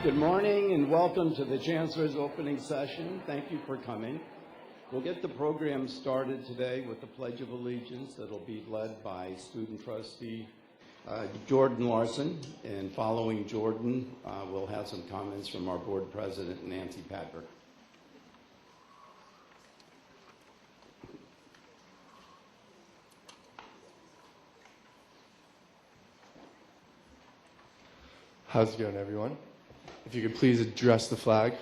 Good morning and welcome to the Chancellor's opening session. Thank you for coming. We'll get the program started today with the Pledge of Allegiance that'll be led by student trustee Jordan Larson. And following Jordan, we'll have some comments from our board president, Nancy Patrick. How's it going, everyone? If you could please address the flag.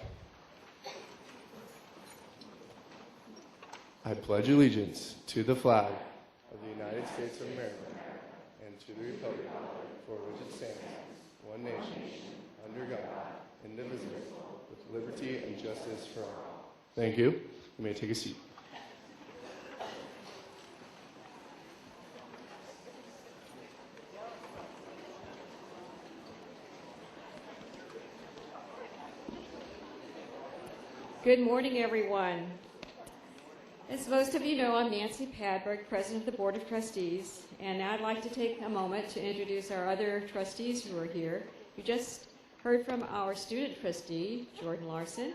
I pledge allegiance to the flag of the United States of America and to the republic for which it stands, one nation, under God, indivisible, with liberty and justice for all. Thank you. You may take a seat. Good morning, everyone. As most of you know, I'm Nancy Padberg, President of the Board of Trustees, and now I'd like to take a moment to introduce our other trustees who are here. You just heard from our student trustee, Jordan Larson,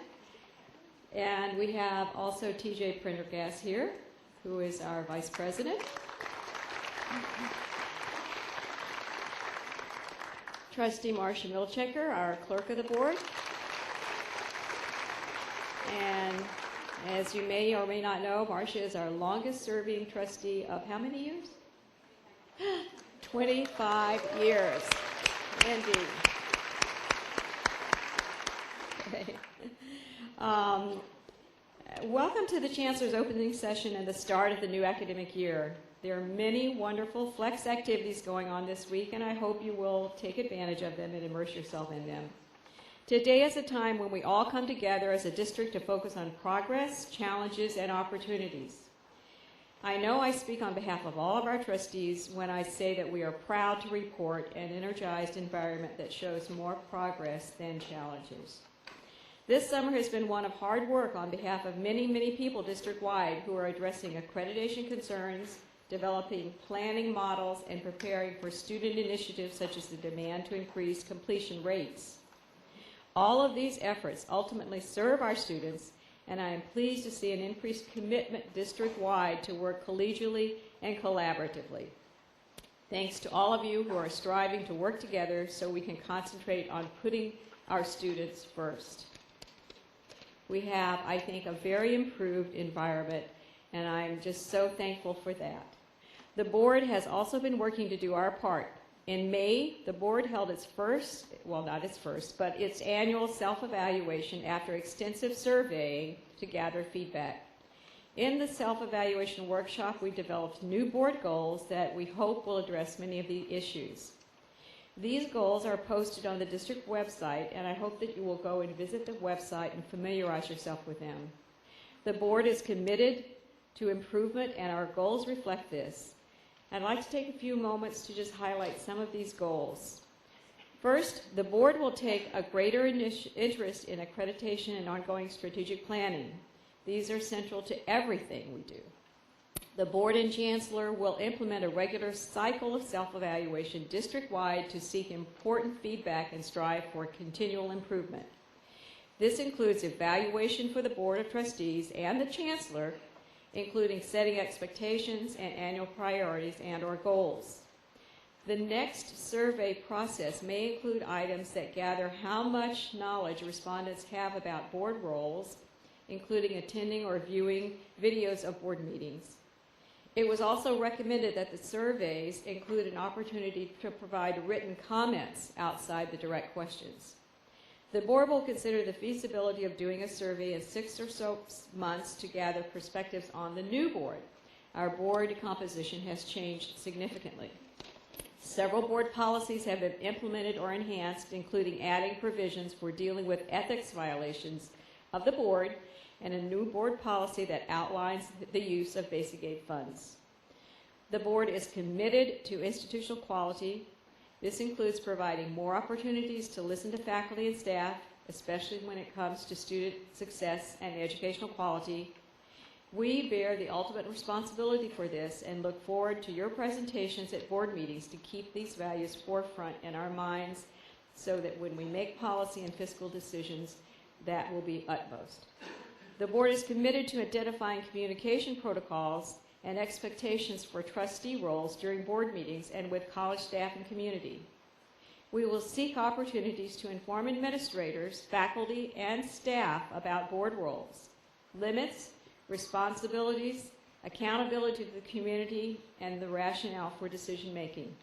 and we have also TJ Prendergast here, who is our Vice President. Trustee Marcia Milchecker, our Clerk of the Board. And as you may or may not know, Marcia is our longest-serving trustee of how many years? 25 years, indeed. Okay. Welcome to the Chancellor's opening session and the start of the new academic year. There are many wonderful flex activities going on this week, and I hope you will take advantage of them and immerse yourself in them. Today is a time when we all come together as a district to focus on progress, challenges, and opportunities. I know I speak on behalf of all of our trustees when I say that we are proud to report an energized environment that shows more progress than challenges. This summer has been one of hard work on behalf of many, many people district-wide who are addressing accreditation concerns, developing planning models, and preparing for student initiatives such as the demand to increase completion rates. All of these efforts ultimately serve our students, and I am pleased to see an increased commitment district-wide to work collegially and collaboratively. Thanks to all of you who are striving to work together so we can concentrate on putting our students first. We have, I think, a very improved environment, and I'm just so thankful for that. The board has also been working to do our part. In May, the board held its first, well, not its first, but its annual self-evaluation after extensive surveying to gather feedback. In the self-evaluation workshop, we developed new board goals that we hope will address many of the issues. These goals are posted on the district website, and I hope that you will go and visit the website and familiarize yourself with them. The board is committed to improvement, and our goals reflect this. I'd like to take a few moments to just highlight some of these goals. First, the board will take a greater interest in accreditation and ongoing strategic planning. These are central to everything we do. The board and chancellor will implement a regular cycle of self-evaluation district-wide to seek important feedback and strive for continual improvement. This includes evaluation for the board of trustees and the chancellor, including setting expectations and annual priorities and/or goals. The next survey process may include items that gather how much knowledge respondents have about board roles, including attending or viewing videos of board meetings. It was also recommended that the surveys include an opportunity to provide written comments outside the direct questions. The board will consider the feasibility of doing a survey in 6 or so months to gather perspectives on the new board. Our board composition has changed significantly. Several board policies have been implemented or enhanced, including adding provisions for dealing with ethics violations of the board and a new board policy that outlines the use of basic aid funds. The board is committed to institutional quality. This includes providing more opportunities to listen to faculty and staff, especially when it comes to student success and educational quality. We bear the ultimate responsibility for this and look forward to your presentations at board meetings to keep these values forefront in our minds so that when we make policy and fiscal decisions, that will be utmost. The board is committed to identifying communication protocols and expectations for trustee roles during board meetings and with college staff and community. We will seek opportunities to inform administrators, faculty, and staff about board roles, limits, responsibilities, accountability to the community, and the rationale for decision making.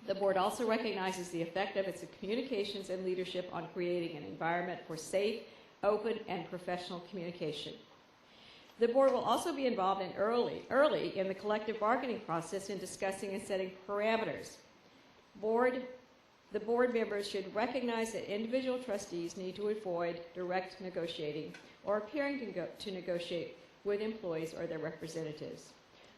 The board also recognizes the effect of its communications and leadership on creating an environment for safe, open, and professional communication. The board will also be involved early in the collective bargaining process in discussing and setting parameters. The board members should recognize that individual trustees need to avoid direct negotiating or appearing to negotiate with employees or their representatives.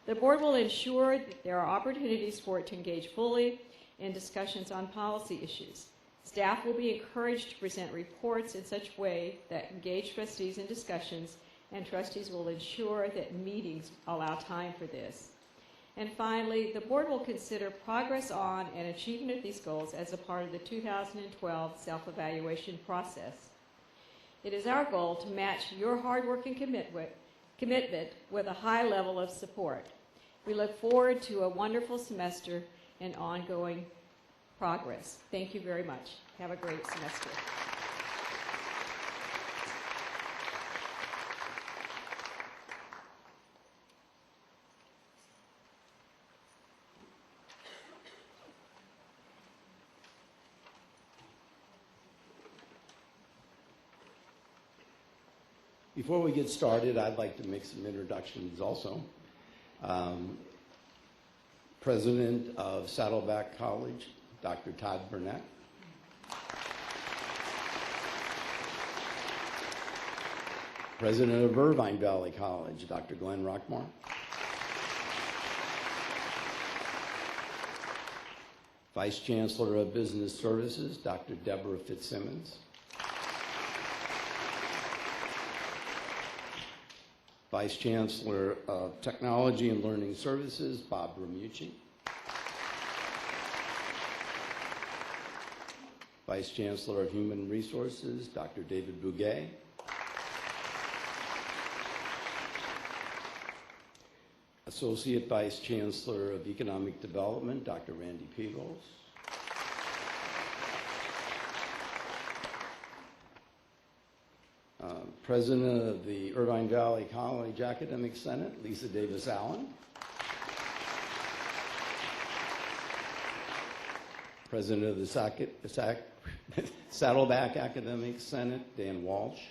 The board will ensure that there are opportunities for it to engage fully in discussions on policy issues. Staff will be encouraged to present reports in such a way that engage trustees in discussions, and trustees will ensure that meetings allow time for this. And finally, the board will consider progress on and achievement of these goals as a part of the 2012 self-evaluation process. It is our goal to match your hard work and commitment with a high level of support. We look forward to a wonderful semester and ongoing progress. Thank you very much. Have a great semester. Before we get started, I'd like to make some introductions also. President of Saddleback College, Dr. Todd Burnett. President of Irvine Valley College, Dr. Glenn Rockmore. Vice Chancellor of Business Services, Dr. Deborah Fitzsimmons. Vice Chancellor of Technology and Learning Services, Bob Ramucci. Vice Chancellor of Human Resources, Dr. David Bouguet. Associate Vice Chancellor of Economic Development, Dr. Randy Peebles. President of the Irvine Valley College Academic Senate, Lisa Davis Allen. President of the Saddleback Academic Senate, Dan Walsh.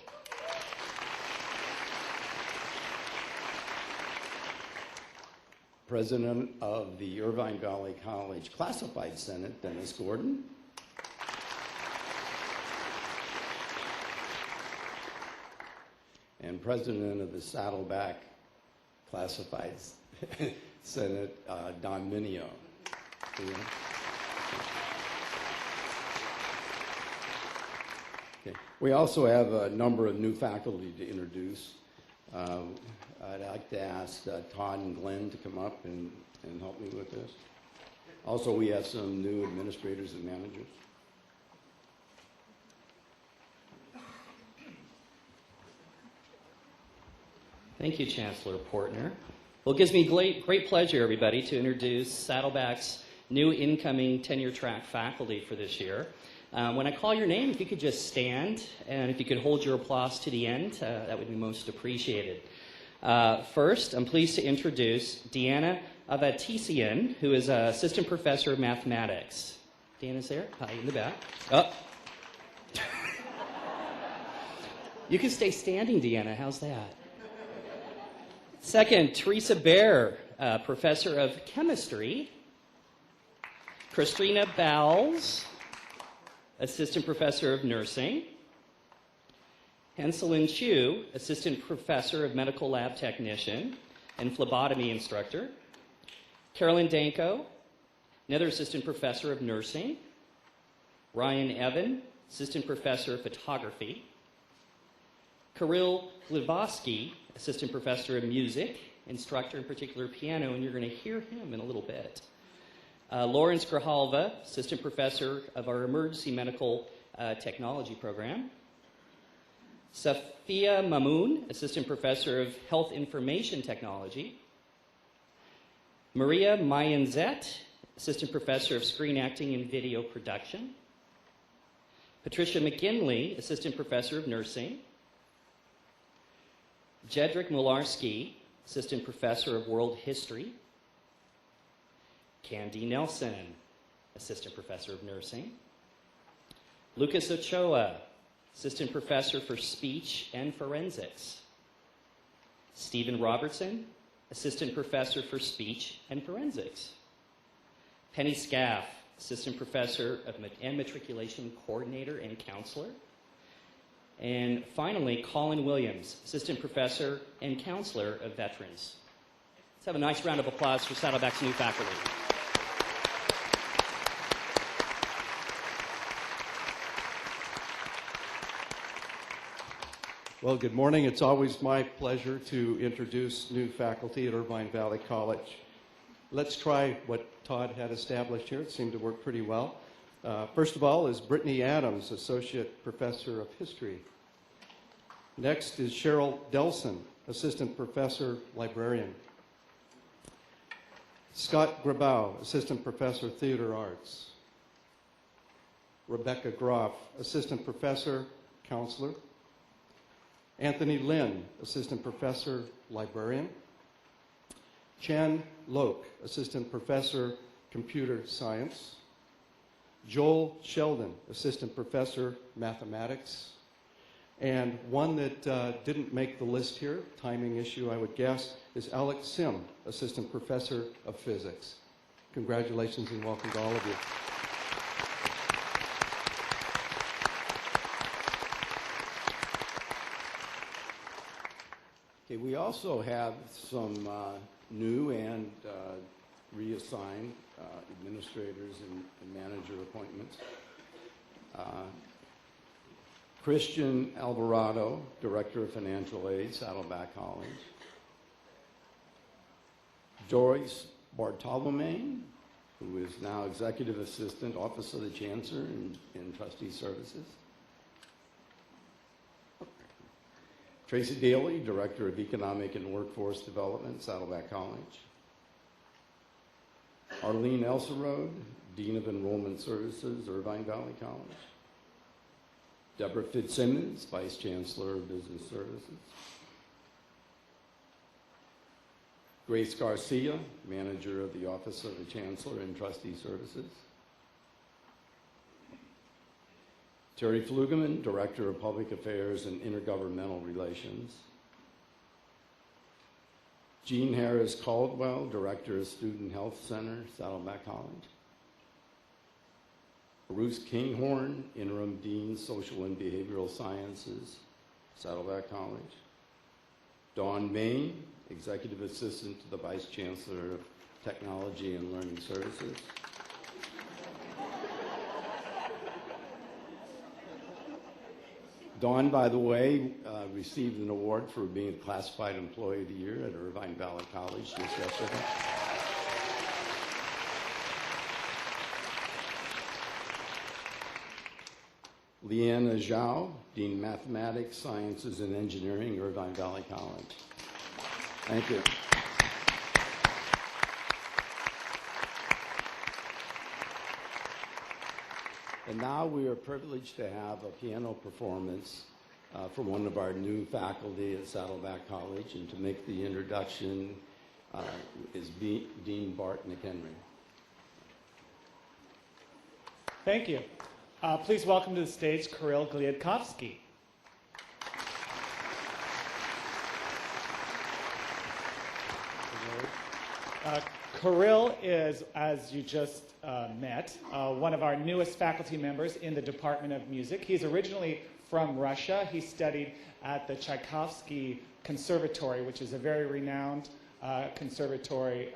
President of the Irvine Valley College Classified Senate, Dennis Gordon. And President of the Saddleback Classified Senate, Don Minio. Okay. We also have a number of new faculty to introduce. I'd like to ask Todd and Glenn to come up and help me with this. Also, we have some new administrators and managers. Thank you, Chancellor Portner. Well, it gives me great pleasure, everybody, to introduce Saddleback's new incoming tenure-track faculty for this year. When I call your name, if you could just stand, and if you could hold your applause to the end, that would be most appreciated. First, I'm pleased to introduce Deanna Avatisian, who is Assistant Professor of Mathematics. Deanna's there? Hi, in the back. Oh. You can stay standing, Deanna. How's that? Second, Teresa Baer, Professor of Chemistry. Christina Bowles, Assistant Professor of Nursing. Henselin Chu, Assistant Professor of Medical Lab Technician and Phlebotomy Instructor. Carolyn Danko, another Assistant Professor of Nursing. Ryan Evan, Assistant Professor of Photography. Kirill Glivosky, Assistant Professor of Music, instructor in particular piano, and you're going to hear him in a little bit. Lawrence Grijalva, Assistant Professor of our Emergency Medical Technology Program. Safia Mamoun, Assistant Professor of Health Information Technology. Maria Mayanzet, Assistant Professor of Screen Acting and Video Production. Patricia McKinley, Assistant Professor of Nursing. Jedrick Mularski, Assistant Professor of World History. Candy Nelson, Assistant Professor of Nursing. Lucas Ochoa, Assistant Professor for Speech and Forensics. Stephen Robertson, Assistant Professor for Speech and Forensics. Penny Scaff, Assistant Professor and Matriculation Coordinator and Counselor. And finally, Colin Williams, Assistant Professor and Counselor of Veterans. Let's have a nice round of applause for Saddleback's new faculty. Well, good morning. It's always my pleasure to introduce new faculty at Irvine Valley College. Let's try what Todd had established here. It seemed to work pretty well. First of all is Brittany Adams, Associate Professor of History. Next is Cheryl Delson, Assistant Professor, Librarian. Scott Grabow, Assistant Professor, Theater Arts. Rebecca Groff, Assistant Professor, Counselor. Anthony Lin, Assistant Professor, Librarian. Chan Loke, Assistant Professor, Computer Science. Joel Sheldon, Assistant Professor, Mathematics. And one that didn't make the list here, timing issue I would guess, is Alex Sim, Assistant Professor of Physics. Congratulations and welcome to all of you. Okay, we also have some new and reassigned administrators and manager appointments. Christian Alvarado, Director of Financial Aid, Saddleback College. Joyce Bartolome, who is now Executive Assistant, Office of the Chancellor in Trustee Services. Tracy Daly, Director of Economic and Workforce Development, Saddleback College. Arlene Elserode, Dean of Enrollment Services, Irvine Valley College. Deborah Fitzsimmons, Vice Chancellor of Business Services. Grace Garcia, Manager of the Office of the Chancellor in Trustee Services. Terry Flugeman, Director of Public Affairs and Intergovernmental Relations. Jean Harris Caldwell, Director of Student Health Center, Saddleback College. Bruce Kinghorn, Interim Dean, Social and Behavioral Sciences, Saddleback College. Dawn Main, Executive Assistant to the Vice Chancellor of Technology and Learning Services. Dawn, by the way, received an award for being a Classified Employee of the Year at Irvine Valley College just yesterday. Leanna Zhao, Dean Mathematics, Sciences, and Engineering, Irvine Valley College. Thank you. And now we are privileged to have a piano performance from one of our new faculty at Saddleback College, and to make the introduction is Dean Bart McHenry. Thank you. Please welcome to the stage Kirill Gliadkovsky. Kirill is, as you just met, one of our newest faculty members in the Department of Music. He's originally from Russia. He studied at the Tchaikovsky Conservatory, which is a very renowned conservatory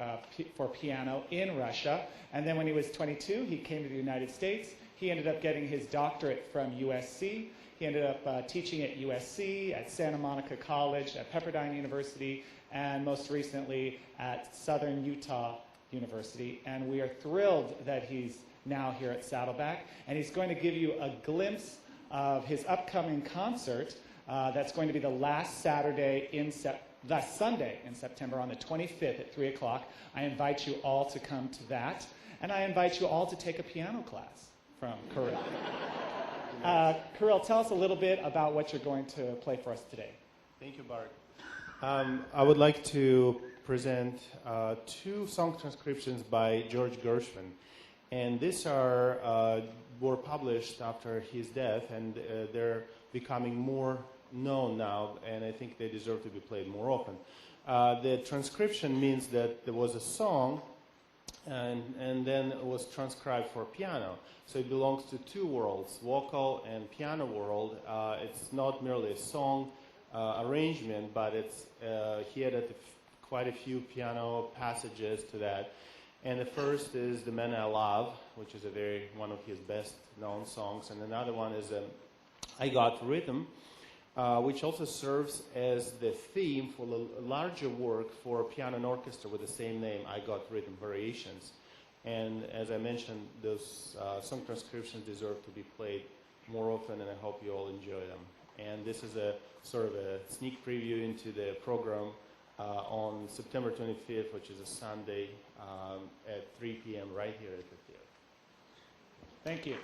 for piano in Russia. And then when he was 22, he came to the United States. He ended up getting his doctorate from USC. He ended up teaching at USC, at Santa Monica College, at Pepperdine University, and most recently at Southern Utah University, and we are thrilled that he's now here at Saddleback, and he's going to give you a glimpse of his upcoming concert that's going to be the last Sunday in September on the 25th at 3 o'clock. I invite you all to come to that, and I invite you all to take a piano class from Kirill. Kirill, tell us a little bit about what you're going to play for us today. Thank you, Bart. I would like to present two song transcriptions by George Gershwin. And these were published after his death, and they're becoming more known now, and I think they deserve to be played more often. The transcription means that there was a song, and then it was transcribed for piano. So it belongs to two worlds, vocal and piano world. It's not merely a song arrangement, but he added quite a few piano passages to that. And the first is The Man I Love, which is one of his best known songs. And another one is I Got Rhythm, which also serves as the theme for a larger work for piano and orchestra with the same name, I Got Rhythm Variations. And as I mentioned, those song transcriptions deserve to be played more often, and I hope you all enjoy them. And this is a sort of a sneak preview into the program on September 25th, which is a Sunday at 3 p.m. right here at the theater. Thank you.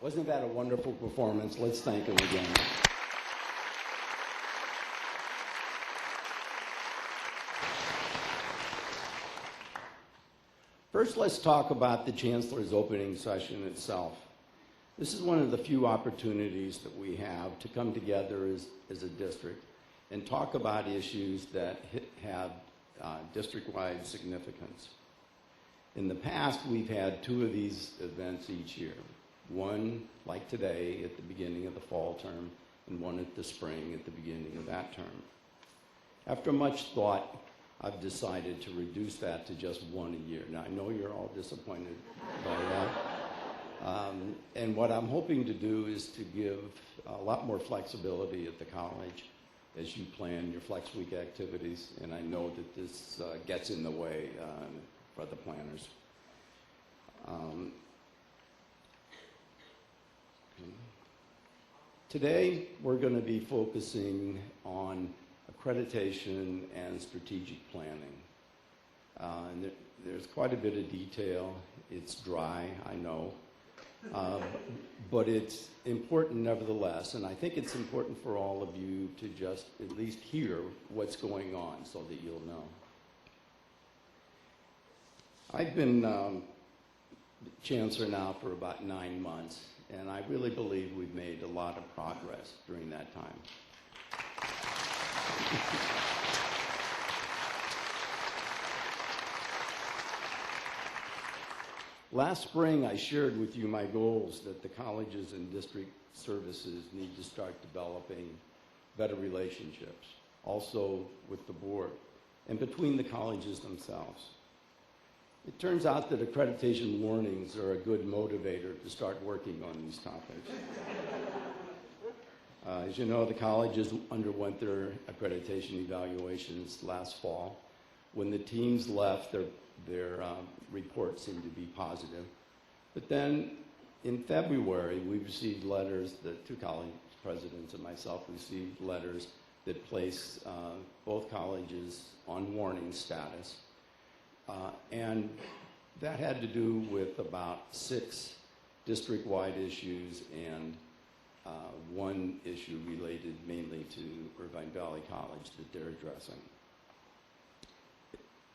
Wasn't that a wonderful performance? Let's thank him again. First, let's talk about the Chancellor's opening session itself. This is one of the few opportunities that we have to come together as a district and talk about issues that have district-wide significance. In the past, we've had 2 of these events each year. One, like today, at the beginning of the fall term, and one at the spring at the beginning of that term. After much thought, I've decided to reduce that to just 1 a year. Now, I know you're all disappointed by that. And what I'm hoping to do is to give a lot more flexibility at the college as you plan your Flex Week activities, and I know that this gets in the way for the planners. Today, we're going to be focusing on accreditation and strategic planning. And there's quite a bit of detail. It's dry, I know. But it's important nevertheless, and I think it's important for all of you to just at least hear what's going on so that you'll know. I've been Chancellor now for about 9 months, and I really believe we've made a lot of progress during that time. Last spring, I shared with you my goals that the colleges and district services need to start developing better relationships, also with the board, and between the colleges themselves. It turns out that accreditation warnings are a good motivator to start working on these topics. As you know, the colleges underwent their accreditation evaluations last fall. When the teams left, their reports seemed to be positive. But then in February, we received letters, the 2 college presidents and myself received letters that place both colleges on warning status. And that had to do with about 6 district-wide issues and 1 issue related mainly to Irvine Valley College that they're addressing.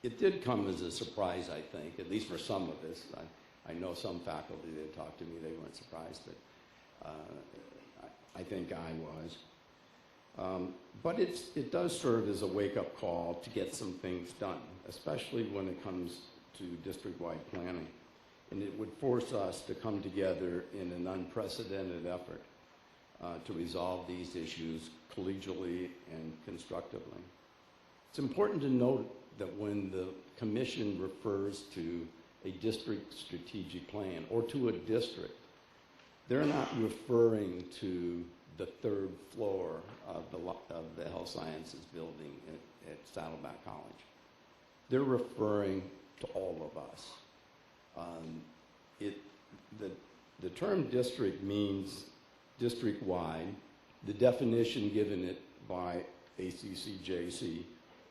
It did come as a surprise, I think, at least for some of us. I know some faculty that talked to me, they weren't surprised, but I think I was. But it does serve as a wake-up call to get some things done, especially when it comes to district-wide planning. And it would force us to come together in an unprecedented effort to resolve these issues collegially and constructively. It's important to note that when the commission refers to a district strategic plan or to a district, they're not referring to the 3rd floor of the health sciences building at Saddleback College. They're referring to all of us. The term district means district-wide. The definition given it by ACCJC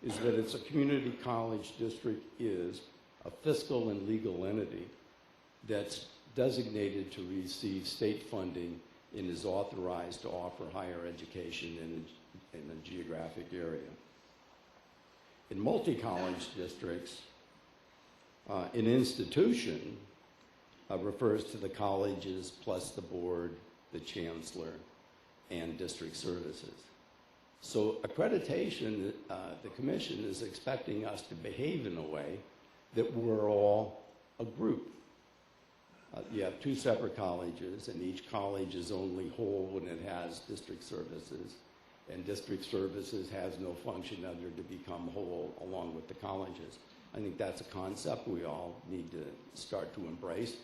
is that it's a community college district is a fiscal and legal entity that's designated to receive state funding and is authorized to offer higher education in a geographic area. In multi-college districts, an institution refers to the colleges plus the board, the chancellor, and district services. So accreditation, the commission is expecting us to behave in a way that we're all a group. You have 2 separate colleges, and each college is only whole when it has district services, and district services has no function other to become whole along with the colleges. I think that's a concept we all need to start to embrace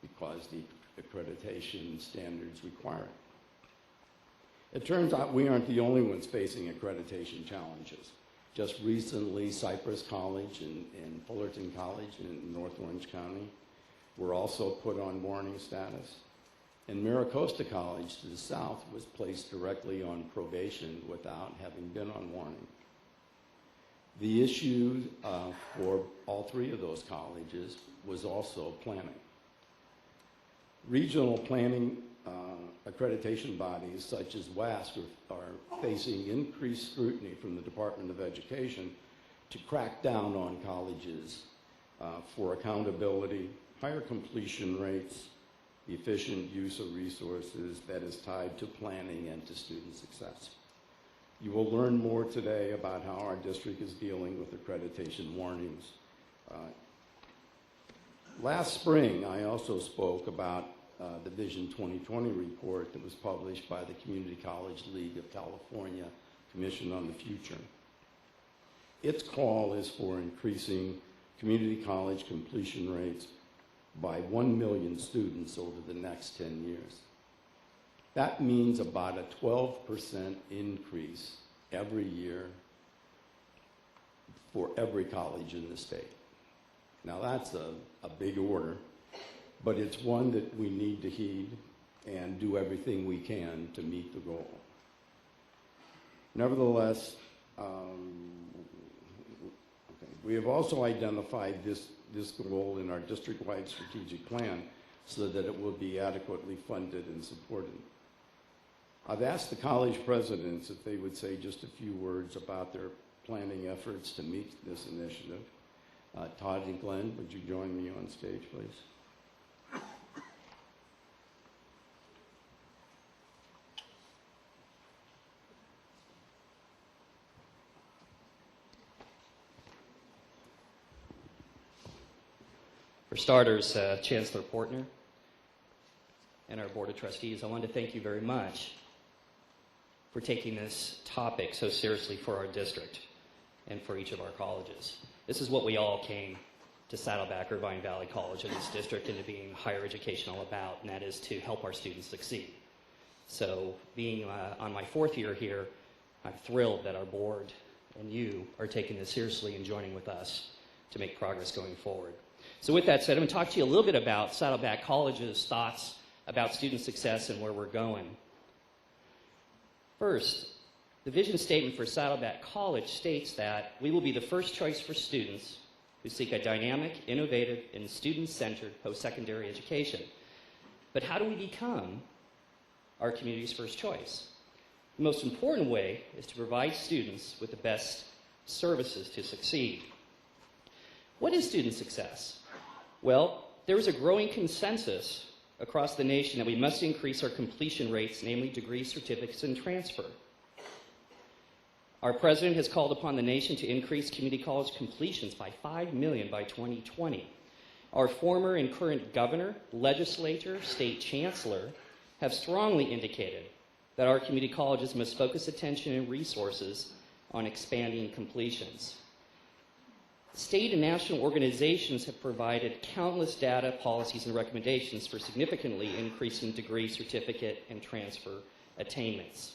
because the accreditation standards require it. It turns out we aren't the only ones facing accreditation challenges. Just recently, Cypress College and Fullerton College in North Orange County were also put on warning status. And Maricosta College to the south was placed directly on probation without having been on warning. The issue for all 3 of those colleges was also planning. Regional planning accreditation bodies such as WASC are facing increased scrutiny from the Department of Education to crack down on colleges for accountability, higher completion rates, the efficient use of resources that is tied to planning and to student success. You will learn more today about how our district is dealing with accreditation warnings. Last spring, I also spoke about the Vision 2020 report that was published by the Community College League of California Commission on the Future. Its call is for increasing community college completion rates by 1 million students over the next 10 years. That means about a 12% increase every year for every college in the state. Now that's a big order, but it's one that we need to heed and do everything we can to meet the goal. Nevertheless, we have also identified this goal in our district-wide strategic plan so that it will be adequately funded and supported. I've asked the college presidents if they would say just a few words about their planning efforts to meet this initiative. Todd and Glenn, would you join me on stage, please? For starters, Chancellor Portner and our Board of Trustees, I want to thank you very much for taking this topic so seriously for our district and for each of our colleges. This is what we all came to Saddleback Irvine Valley College in this district and to being higher education all about, and that is to help our students succeed. So being on my 4th year here, I'm thrilled that our board and you are taking this seriously and joining with us to make progress going forward. So with that said, I'm going to talk to you a little bit about Saddleback College's thoughts about student success and where we're going. First, the vision statement for Saddleback College states that we will be the first choice for students who seek a dynamic, innovative, and student-centered post-secondary education. But how do we become our community's first choice? The most important way is to provide students with the best services to succeed. What is student success? Well, there is a growing consensus across the nation that we must increase our completion rates, namely degrees, certificates, and transfer. Our president has called upon the nation to increase community college completions by 5 million by 2020. Our former and current governor, legislature, state chancellor have strongly indicated that our community colleges must focus attention and resources on expanding completions. State and national organizations have provided countless data, policies, and recommendations for significantly increasing degree, certificate, and transfer attainments.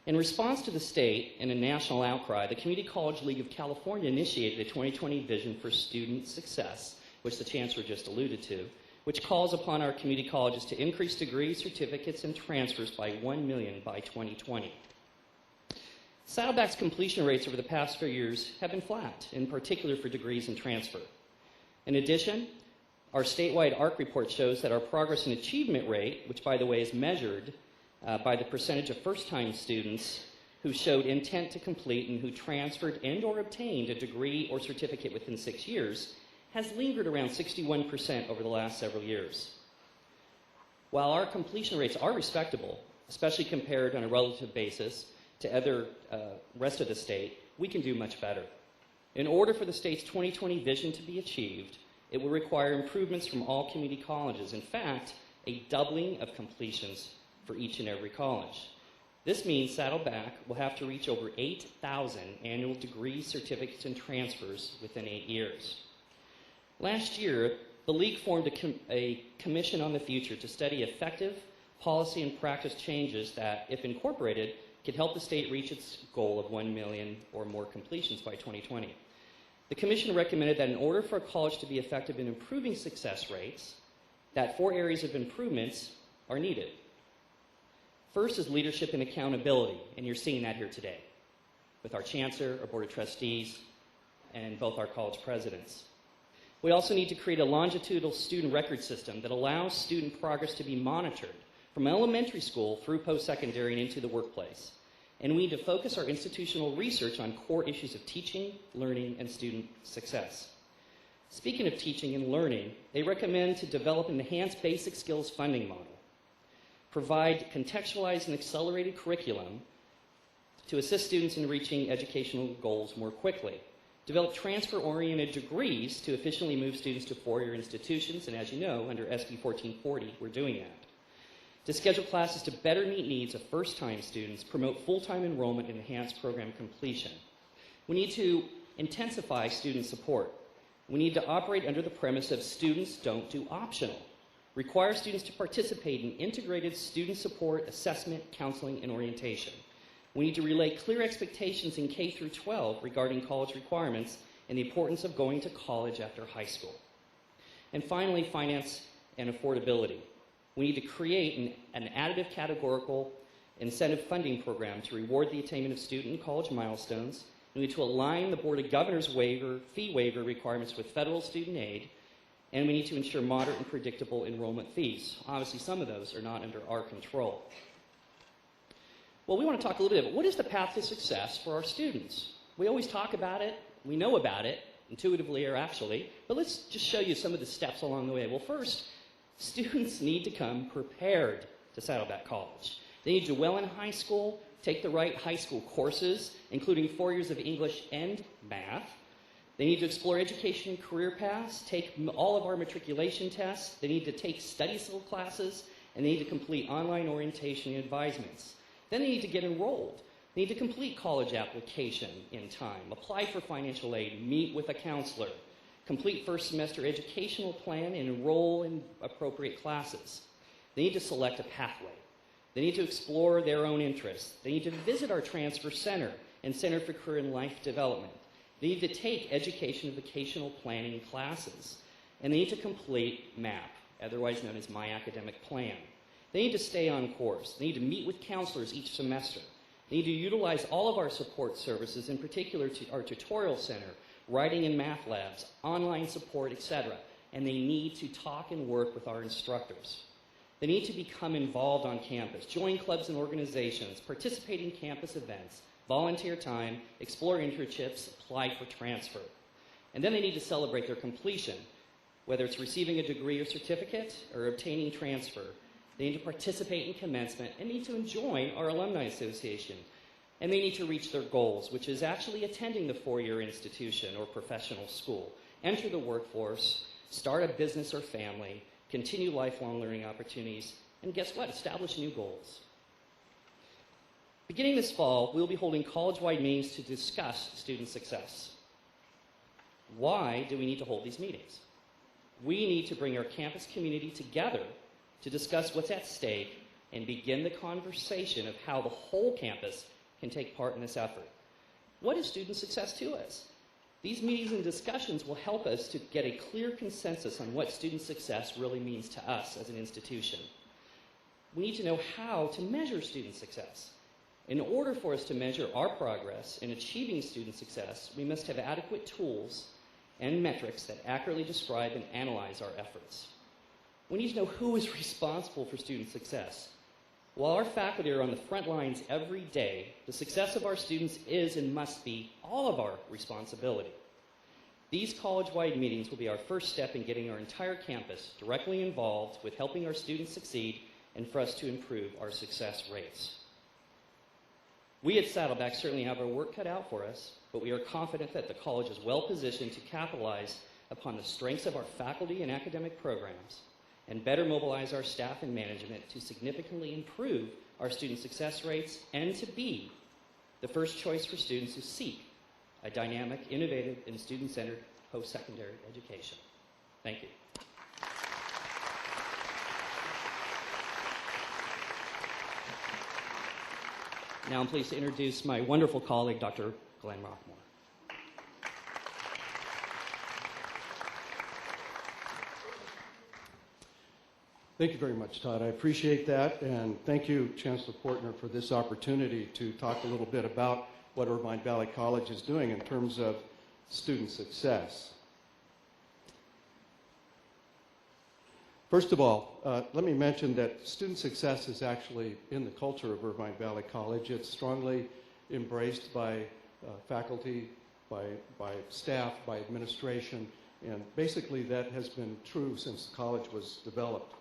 In response to the state and a national outcry, the Community College League of California initiated a 2020 vision for student success, which the Chancellor just alluded to, which calls upon our community colleges to increase degrees, certificates, and transfers by 1 million by 2020. Saddleback's completion rates over the past few years have been flat, in particular for degrees and transfer. In addition, our statewide ARC report shows that our progress and achievement rate, which by the way is measured by the percentage of first-time students who showed intent to complete and who transferred and or obtained a degree or certificate within 6 years, has lingered around 61% over the last several years. While our completion rates are respectable, especially compared on a relative basis to other rest of the state, we can do much better. In order for the state's 2020 vision to be achieved, it will require improvements from all community colleges. In fact, a doubling of completions for each and every college. This means Saddleback will have to reach over 8,000 annual degrees, certificates, and transfers within 8 years. Last year, the League formed a commission on the future to study effective policy and practice changes that, if incorporated, could help the state reach its goal of 1 million or more completions by 2020. The commission recommended that in order for a college to be effective in improving success rates, that 4 areas of improvements are needed. First is leadership and accountability, and you're seeing that here today with our chancellor, our board of trustees, and both our college presidents. We also need to create a longitudinal student record system that allows student progress to be monitored from elementary school through post-secondary and into the workplace. And we need to focus our institutional research on core issues of teaching, learning, and student success. Speaking of teaching and learning, they recommend to develop an enhanced basic skills funding model, provide contextualized and accelerated curriculum to assist students in reaching educational goals more quickly, develop transfer-oriented degrees to efficiently move students to four-year institutions, and as you know, under SB 1440, we're doing that. To schedule classes to better meet needs of first-time students, promote full-time enrollment, and enhance program completion. We need to intensify student support. We need to operate under the premise of students don't do optional. Require students to participate in integrated student support, assessment, counseling, and orientation. We need to relay clear expectations in K through 12 regarding college requirements and the importance of going to college after high school. And finally, finance and affordability. We need to create an additive categorical incentive funding program to reward the attainment of student and college milestones. We need to align the Board of Governors fee waiver requirements with federal student aid, and we need to ensure moderate and predictable enrollment fees. Obviously, some of those are not under our control. Well, we want to talk a little bit about what is the path to success for our students. We always talk about it, we know about it, intuitively or actually, but let's just show you some of the steps along the way. Well, first, students need to come prepared to Saddleback College. They need to do well in high school, take the right high school courses, including 4 years of English and math. They need to explore education and career paths, take all of our matriculation tests. They need to take study skill classes, and they need to complete online orientation and advisements. Then they need to get enrolled. They need to complete college application in time, apply for financial aid, meet with a counselor, complete first semester educational plan, and enroll in appropriate classes. They need to select a pathway. They need to explore their own interests. They need to visit our transfer center and Center for Career and Life Development. They need to take education and vocational planning classes. And they need to complete MAP, otherwise known as My Academic Plan. They need to stay on course. They need to meet with counselors each semester. They need to utilize all of our support services, in particular our tutorial center, writing and math labs, online support, etc. And they need to talk and work with our instructors. They need to become involved on campus, join clubs and organizations, participate in campus events, volunteer time, explore internships, apply for transfer. And then they need to celebrate their completion, whether it's receiving a degree or certificate or obtaining transfer. They need to participate in commencement and need to join our alumni association. And they need to reach their goals, which is actually attending the four-year institution or professional school, enter the workforce, start a business or family, continue lifelong learning opportunities, and guess what? Establish new goals. Beginning this fall, we'll be holding college-wide meetings to discuss student success. Why do we need to hold these meetings? We need to bring our campus community together to discuss what's at stake and begin the conversation of how the whole campus can take part in this effort. What is student success to us? These meetings and discussions will help us to get a clear consensus on what student success really means to us as an institution. We need to know how to measure student success. In order for us to measure our progress in achieving student success, we must have adequate tools and metrics that accurately describe and analyze our efforts. We need to know who is responsible for student success. While our faculty are on the front lines every day, the success of our students is and must be all of our responsibility. These college-wide meetings will be our first step in getting our entire campus directly involved with helping our students succeed and for us to improve our success rates. We at Saddleback certainly have our work cut out for us, but we are confident that the college is well positioned to capitalize upon the strengths of our faculty and academic programs and better mobilize our staff and management to significantly improve our student success rates and to be the first choice for students who seek a dynamic, innovative, and student-centered post-secondary education. Thank you. Now I'm pleased to introduce my wonderful colleague, Dr. Glenn Rockmore. Thank you very much, Todd. I appreciate that, and thank you, Chancellor Portner, for this opportunity to talk a little bit about what Irvine Valley College is doing in terms of student success. First of all, let me mention that student success is actually in the culture of Irvine Valley College. It's strongly embraced by faculty, by staff, by administration, and basically that has been true since the college was developed.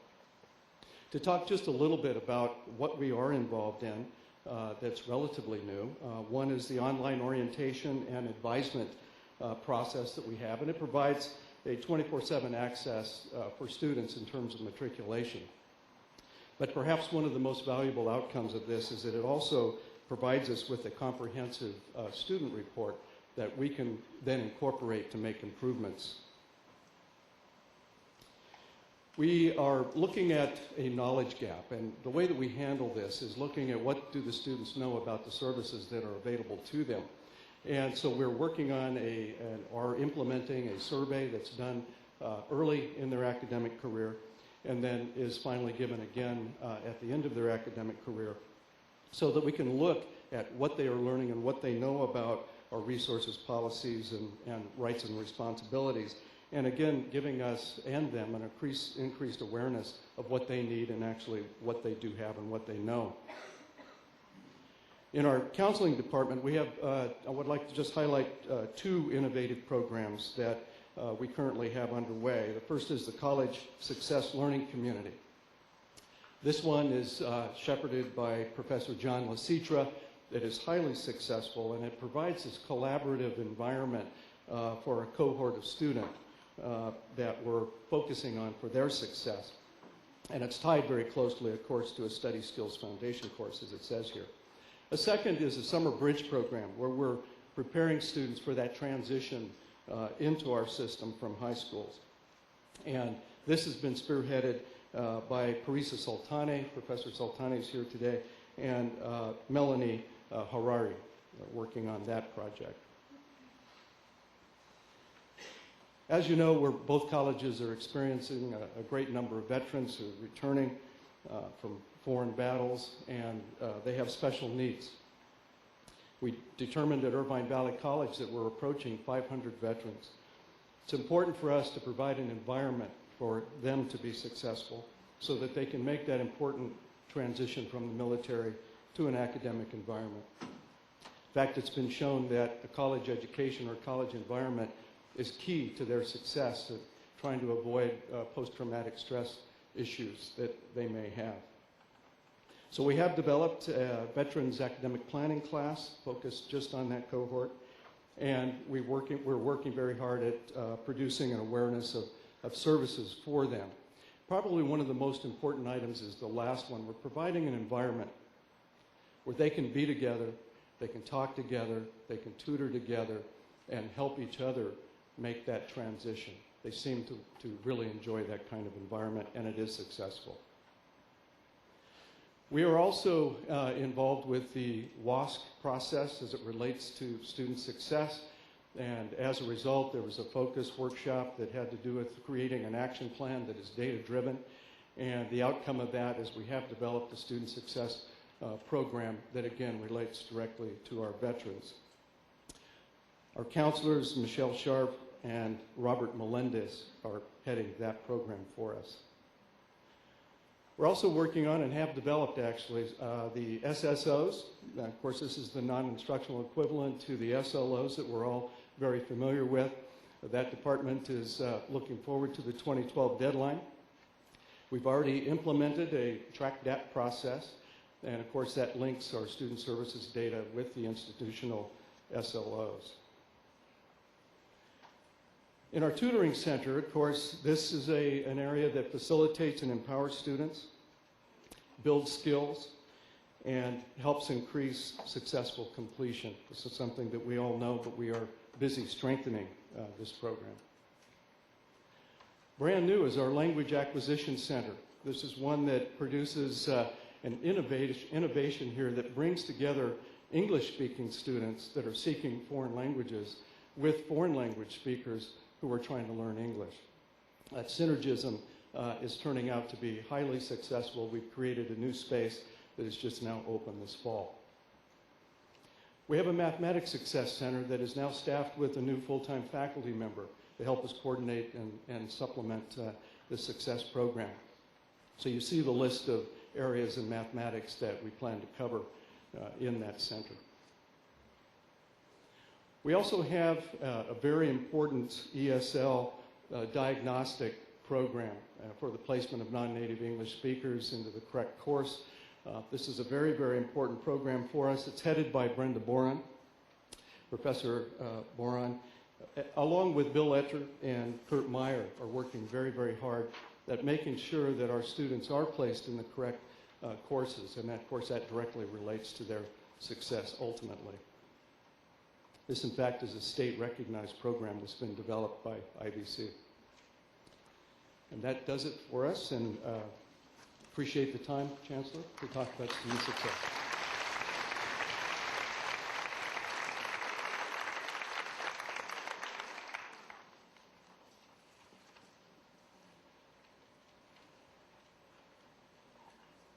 To talk just a little bit about what we are involved in that's relatively new, one is the online orientation and advisement process that we have, and it provides a 24/7 access for students in terms of matriculation. But perhaps one of the most valuable outcomes of this is that it also provides us with a comprehensive student report that we can then incorporate to make improvements. We are looking at a knowledge gap, and the way that we handle this is looking at what do the students know about the services that are available to them. And so we're working on or implementing a survey that's done early in their academic career and then is finally given again at the end of their academic career so that we can look at what they are learning and what they know about our resources, policies, and rights and responsibilities. And again, giving us and them an increased awareness of what they need and actually what they do have and what they know. In our counseling department, we have, I would like to just highlight two innovative programs that we currently have underway. The first is the College Success Learning Community. This one is shepherded by Professor John Lasitra. That is highly successful, and it provides this collaborative environment for a cohort of students that we're focusing on for their success. And it's tied very closely, of course, to a Study Skills Foundation course, as it says here. A second is a summer bridge program where we're preparing students for that transition into our system from high schools. And this has been spearheaded by Parisa Sultane. Professor Sultane is here today, and Melanie Harari working on that project. As you know, both colleges are experiencing a great number of veterans who are returning from foreign battles, and they have special needs. We determined at Irvine Valley College that we're approaching 500 veterans. It's important for us to provide an environment for them to be successful so that they can make that important transition from the military to an academic environment. In fact, it's been shown that the college education or college environment is key to their success of trying to avoid post-traumatic stress issues that they may have. So we have developed a Veterans Academic Planning class focused just on that cohort, and we're working very hard at producing an awareness of services for them. Probably one of the most important items is the last one. We're providing an environment where they can be together, they can talk together, they can tutor together, and help each other make that transition. They seem to really enjoy that kind of environment, and it is successful. We are also involved with the WASC process as it relates to student success, and as a result, there was a focus workshop that had to do with creating an action plan that is data-driven, and the outcome of that is we have developed a student success program that, again, relates directly to our veterans. Our counselors, Michelle Sharp and Robert Melendez, are heading that program for us. We're also working on and have developed, actually, the SSOs. Of course, this is the non-instructional equivalent to the SLOs that we're all very familiar with. That department is looking forward to the 2012 deadline. We've already implemented a track DAP process, and of course that links our student services data with the institutional SLOs. In our tutoring center, of course, this is an area that facilitates and empowers students, builds skills, and helps increase successful completion. This is something that we all know, but we are busy strengthening this program. Brand new is our Language Acquisition Center. This is one that produces an innovation here that brings together English-speaking students that are seeking foreign languages with foreign language speakers who are trying to learn English. That synergism is turning out to be highly successful. We've created a new space that is just now open this fall. We have a Mathematics Success Center that is now staffed with a new full-time faculty member to help us coordinate and supplement the Success Program. So you see the list of areas in mathematics that we plan to cover in that center. We also have a very important ESL diagnostic program for the placement of non-native English speakers into the correct course. This is a very, very important program for us. It's headed by Brenda Boron. Professor Boron, along with Bill Etcher and Kurt Meyer, are working very, very hard at making sure that our students are placed in the correct courses, and that, of course, that directly relates to their success ultimately. This, in fact, is a state-recognized program that's been developed by IBC. And that does it for us, and appreciate the time, Chancellor, to talk about student success.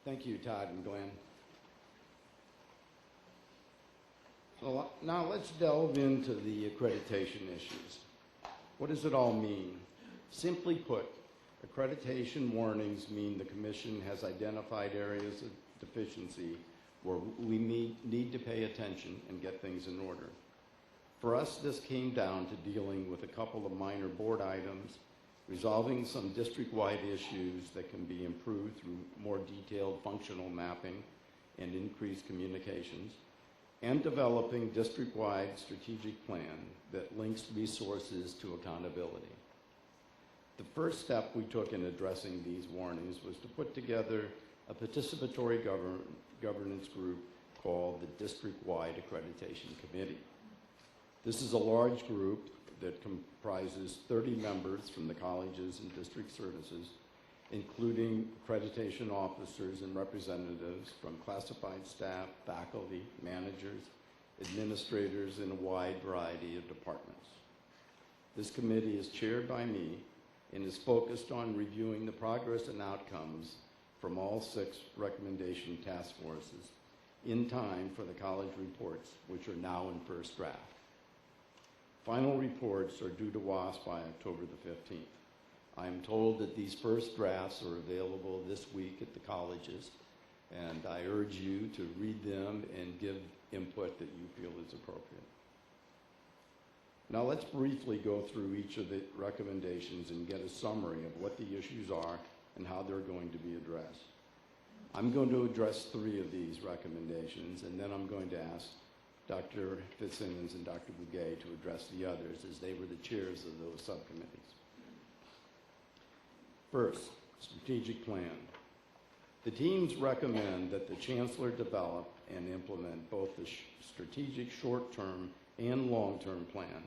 Thank you, Todd and Glenn. So now let's delve into the accreditation issues. What does it all mean? Simply put, accreditation warnings mean the Commission has identified areas of deficiency where we need to pay attention and get things in order. For us, this came down to dealing with a couple of minor board items, resolving some district-wide issues that can be improved through more detailed functional mapping and increased communications, and developing district-wide strategic plan that links resources to accountability. The first step we took in addressing these warnings was to put together a participatory governance group called the District-Wide Accreditation Committee. This is a large group that comprises 30 members from the colleges and district services, including accreditation officers and representatives from classified staff, faculty, managers, administrators in a wide variety of departments. This committee is chaired by me and is focused on reviewing the progress and outcomes from all 6 recommendation task forces in time for the college reports, which are now in first draft. Final reports are due to WASP by October the 15th. I am told that these first drafts are available this week at the colleges, and I urge you to read them and give input that you feel is appropriate. Now let's briefly go through each of the recommendations and get a summary of what the issues are and how they're going to be addressed. I'm going to address 3 of these recommendations, and then I'm going to ask Dr. Fitzsimmons and Dr. Bouguet to address the others, as they were the chairs of those subcommittees. First, strategic plan. The teams recommend that the Chancellor develop and implement both the strategic short-term and long-term plan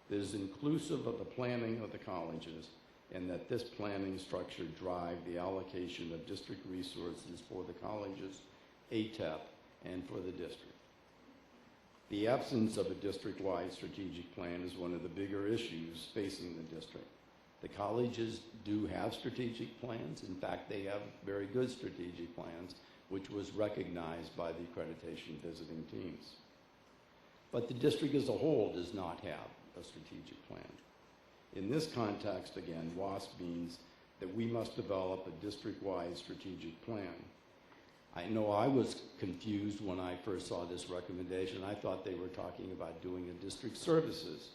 that is inclusive of the planning of the colleges, and that this planning structure drive the allocation of district resources for the colleges, ATEP, and for the district. The absence of a district-wide strategic plan is one of the bigger issues facing the district. The colleges do have strategic plans. In fact, they have very good strategic plans, which was recognized by the accreditation visiting teams. But the district as a whole does not have a strategic plan. In this context, again, WASP means that we must develop a district-wide strategic plan. I know I was confused when I first saw this recommendation. I thought they were talking about doing a district services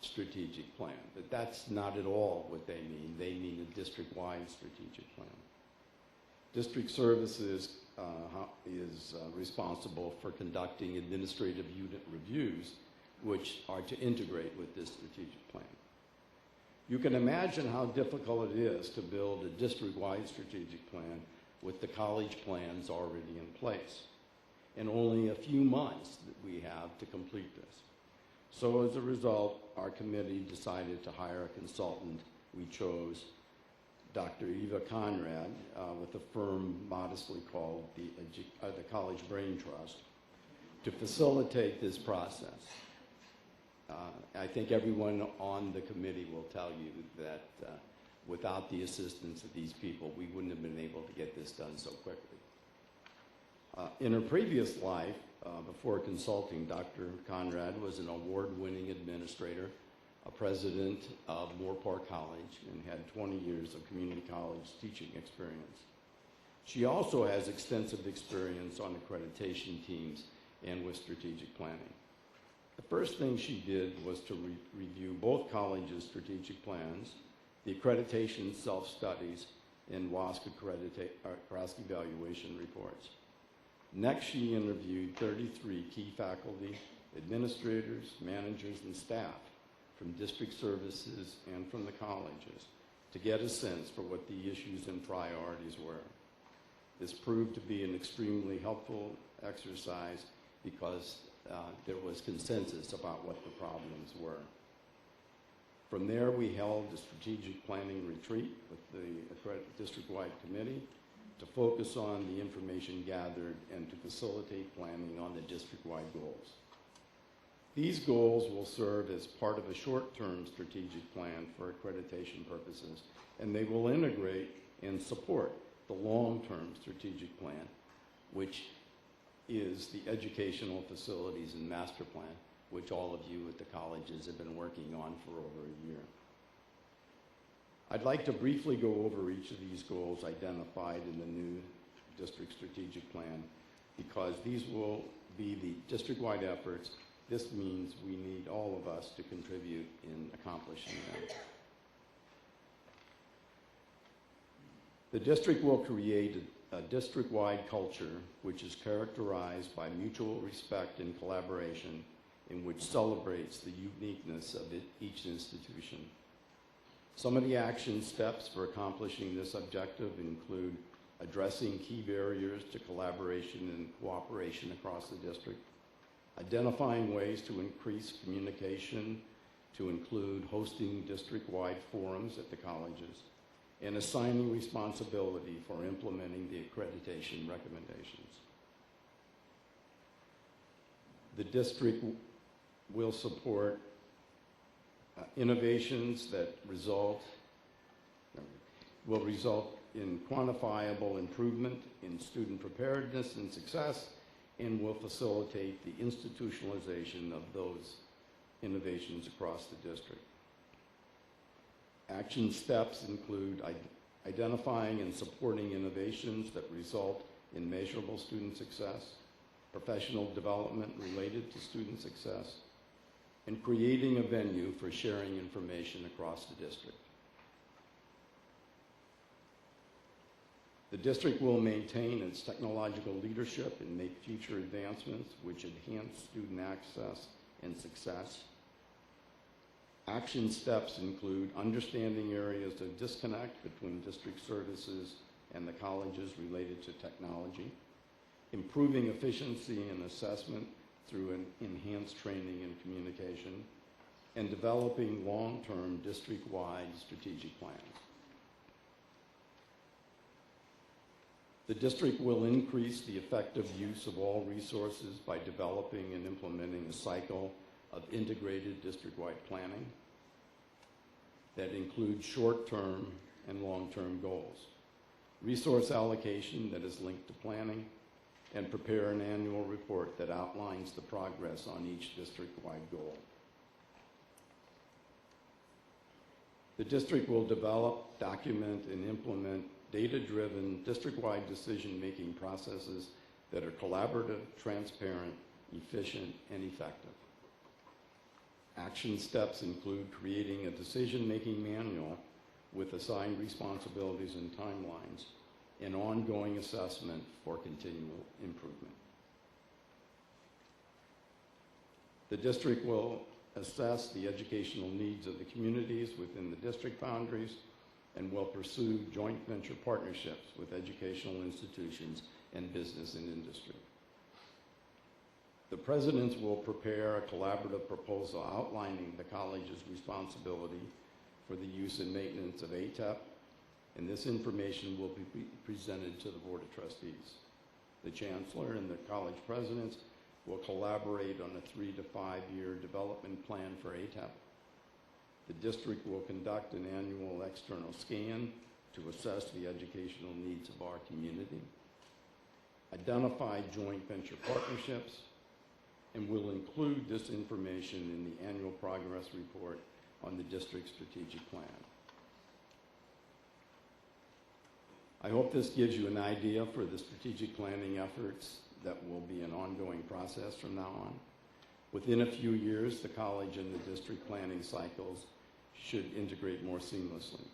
strategic plan, but that's not at all what they mean. They mean a district-wide strategic plan. District services is responsible for conducting administrative unit reviews, which are to integrate with this strategic plan. You can imagine how difficult it is to build a district-wide strategic plan with the college plans already in place, and only a few months that we have to complete this. So as a result, our committee decided to hire a consultant. We chose Dr. Eva Conrad with a firm modestly called the College Brain Trust to facilitate this process. I think everyone on the committee will tell you that without the assistance of these people, we wouldn't have been able to get this done so quickly. In her previous life, before consulting, Dr. Conrad was an award-winning administrator a president of Moorpark College, and had 20 years of community college teaching experience. She also has extensive experience on accreditation teams and with strategic planning. The first thing she did was to review both colleges' strategic plans, the accreditation self-studies, and WASC evaluation reports. Next, she interviewed 33 key faculty, administrators, managers, and staff from district services and from the colleges to get a sense for what the issues and priorities were. This proved to be an extremely helpful exercise because there was consensus about what the problems were. From there, we held a strategic planning retreat with the district-wide committee to focus on the information gathered and to facilitate planning on the district-wide goals. These goals will serve as part of a short-term strategic plan for accreditation purposes, and they will integrate and support the long-term strategic plan, which is the educational facilities and master plan, which all of you at the colleges have been working on for over a year. I'd like to briefly go over each of these goals identified in the new district strategic plan because these will be the district-wide efforts. This means we need all of us to contribute in accomplishing them. The district will create a district-wide culture which is characterized by mutual respect and collaboration, in which celebrates the uniqueness of each institution. Some of the action steps for accomplishing this objective include addressing key barriers to collaboration and cooperation across the district, identifying ways to increase communication to include hosting district-wide forums at the colleges, and assigning responsibility for implementing the accreditation recommendations. The district will support innovations that will result in quantifiable improvement in student preparedness and success, and will facilitate the institutionalization of those innovations across the district. Action steps include identifying and supporting innovations that result in measurable student success, professional development related to student success, and creating a venue for sharing information across the district. The district will maintain its technological leadership and make future advancements which enhance student access and success. Action steps include understanding areas of disconnect between district services and the colleges related to technology, improving efficiency and assessment through an enhanced training and communication, and developing long-term district-wide strategic plans. The district will increase the effective use of all resources by developing and implementing a cycle of integrated district-wide planning that includes short-term and long-term goals, resource allocation that is linked to planning, and prepare an annual report that outlines the progress on each district-wide goal. The district will develop, document, and implement data-driven, district-wide decision-making processes that are collaborative, transparent, efficient, and effective. Action steps include creating a decision-making manual with assigned responsibilities and timelines, and ongoing assessment for continual improvement. The district will assess the educational needs of the communities within the district boundaries and will pursue joint venture partnerships with educational institutions and business and industry. The presidents will prepare a collaborative proposal outlining the college's responsibility for the use and maintenance of ATEP, and this information will be presented to the Board of Trustees. The Chancellor and the college presidents will collaborate on a 3 to 5 year development plan for ATEP. The district will conduct an annual external scan to assess the educational needs of our community, identify joint venture partnerships, and will include this information in the annual progress report on the district's strategic plan. I hope this gives you an idea for the strategic planning efforts that will be an ongoing process from now on. Within a few years, the college and the district planning cycles should integrate more seamlessly.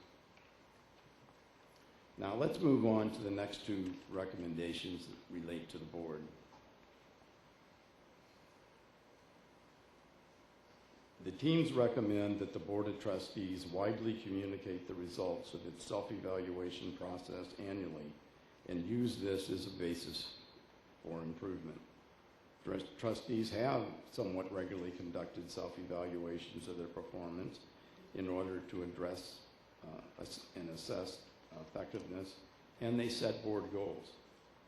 Now let's move on to the next two recommendations that relate to the board. The teams recommend that the Board of Trustees widely communicate the results of its self-evaluation process annually and use this as a basis for improvement. Trustees have somewhat regularly conducted self-evaluations of their performance in order to address and assess effectiveness, and they set board goals.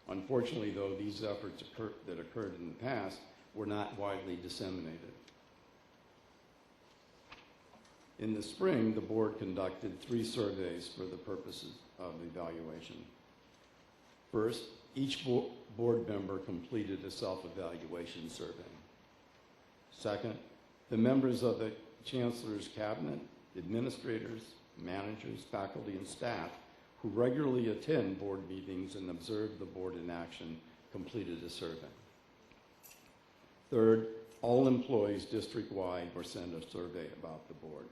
Unfortunately, though, these efforts that occurred in the past were not widely disseminated. In the spring, the board conducted 3 surveys for the purposes of evaluation. First, each board member completed a self-evaluation survey. Second, the members of the Chancellor's cabinet, administrators, managers, faculty, and staff who regularly attend board meetings and observe the board in action completed a survey. Third, all employees district-wide were sent a survey about the board.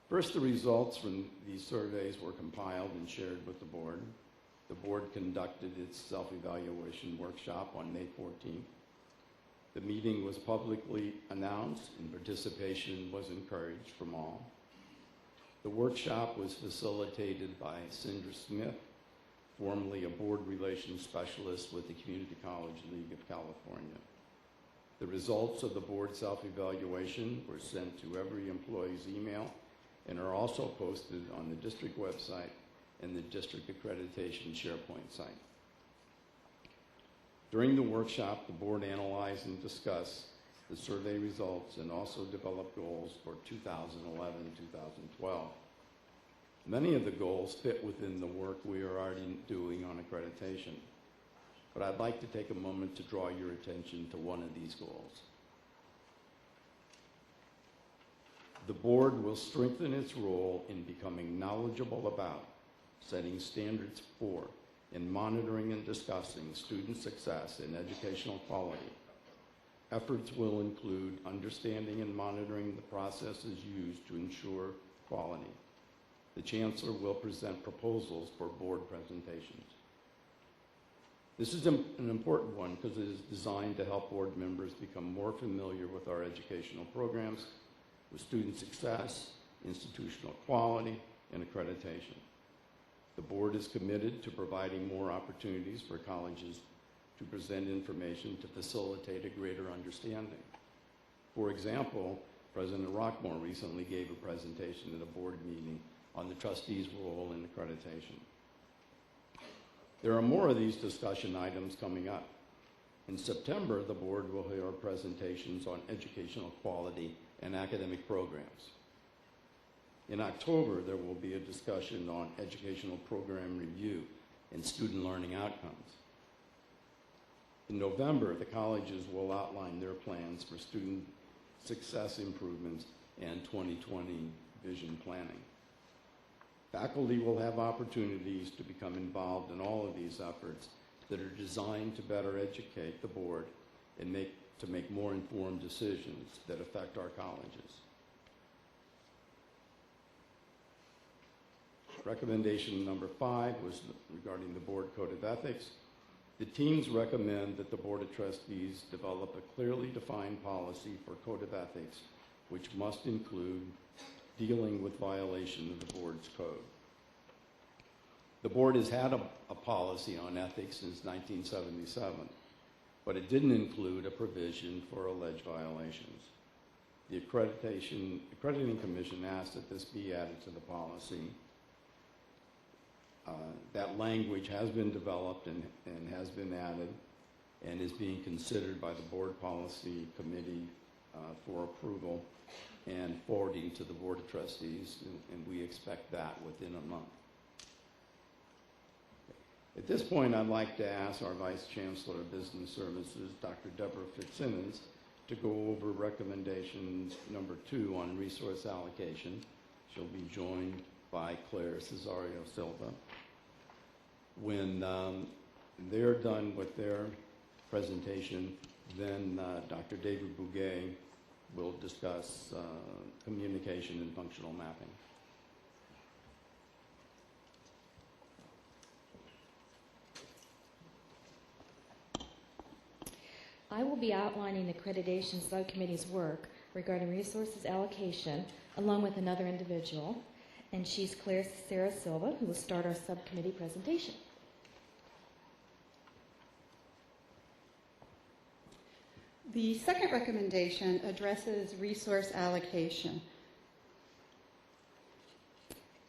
First, the results from these surveys were compiled and shared with the board. The board conducted its self-evaluation workshop on May 14th. The meeting was publicly announced and participation was encouraged from all. The workshop was facilitated by Cinder Smith, formerly a board relations specialist with the Community College League of California. The results of the board self-evaluation were sent to every employee's email and are also posted on the district website and the district accreditation SharePoint site. During the workshop, the board analyzed and discussed the survey results and also developed goals for 2011-2012. Many of the goals fit within the work we are already doing on accreditation, but I'd like to take a moment to draw your attention to one of these goals. The board will strengthen its role in becoming knowledgeable about, setting standards for, and monitoring and discussing student success and educational quality. Efforts will include understanding and monitoring the processes used to ensure quality. The Chancellor will present proposals for board presentations. This is an important one because it is designed to help board members become more familiar with our educational programs, with student success, institutional quality, and accreditation. The board is committed to providing more opportunities for colleges to present information to facilitate a greater understanding. For example, President Rockmore recently gave a presentation at a board meeting on the trustees' role in accreditation. There are more of these discussion items coming up. In September, the board will hear presentations on educational quality and academic programs. In October, there will be a discussion on educational program review and student learning outcomes. In November, the colleges will outline their plans for student success improvements and 2020 vision planning. Faculty will have opportunities to become involved in all of these efforts that are designed to better educate the board and to make more informed decisions that affect our colleges. Recommendation number 5 was regarding the board code of ethics. The teams recommend that the Board of Trustees develop a clearly defined policy for code of ethics, which must include dealing with violation of the board's code. The board has had a policy on ethics since 1977, but it didn't include a provision for alleged violations. The Accrediting Commission asked that this be added to the policy. That language has been developed and has been added and is being considered by the Board Policy Committee for approval and forwarding to the Board of Trustees, and we expect that within a month. At this point, I'd like to ask our Vice Chancellor of Business Services, Dr. Deborah Fitzsimmons, to go over recommendation number 2 on resource allocation. She'll be joined by Claire Cesario Silva. When they're done with their presentation, then Dr. David Bouguet will discuss communication and functional mapping. I will be outlining the accreditation subcommittee's work regarding resources allocation along with another individual, and she's Claire Sarah Silva, who will start our subcommittee presentation. The second recommendation addresses resource allocation.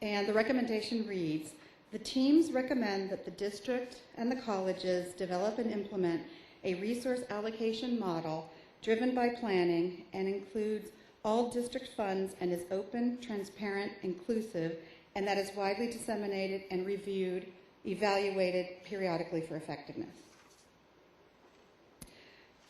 And the recommendation reads, the teams recommend that the district and the colleges develop and implement a resource allocation model driven by planning and includes all district funds and is open, transparent, inclusive, and that is widely disseminated and reviewed, evaluated periodically for effectiveness.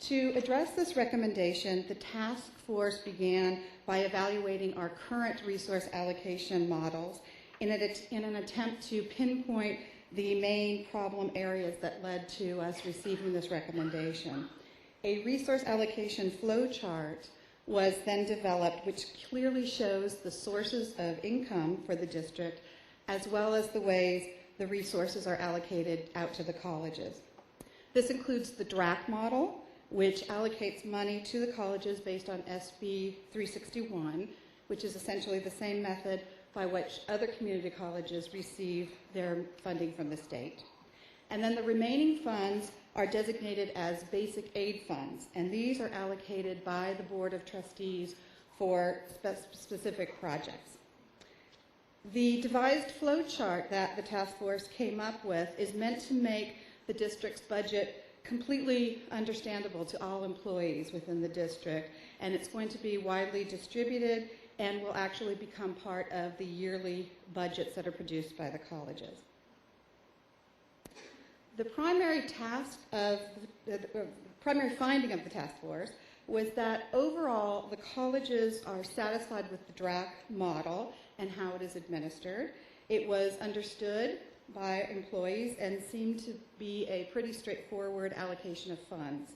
To address this recommendation, the task force began by evaluating our current resource allocation models in an attempt to pinpoint the main problem areas that led to us receiving this recommendation. A resource allocation flow chart was then developed, which clearly shows the sources of income for the district, as well as the ways the resources are allocated out to the colleges. This includes the DRAC model, which allocates money to the colleges based on SB 361, which is essentially the same method by which other community colleges receive their funding from the state. And then the remaining funds are designated as basic aid funds, and these are allocated by the Board of Trustees for specific projects. The devised flow chart that the task force came up with is meant to make the district's budget completely understandable to all employees within the district, and it's going to be widely distributed and will actually become part of the yearly budgets that are produced by the colleges. The primary primary finding of the task force was that overall the colleges are satisfied with the DRAC model and how it is administered. It was understood by employees and seemed to be a pretty straightforward allocation of funds.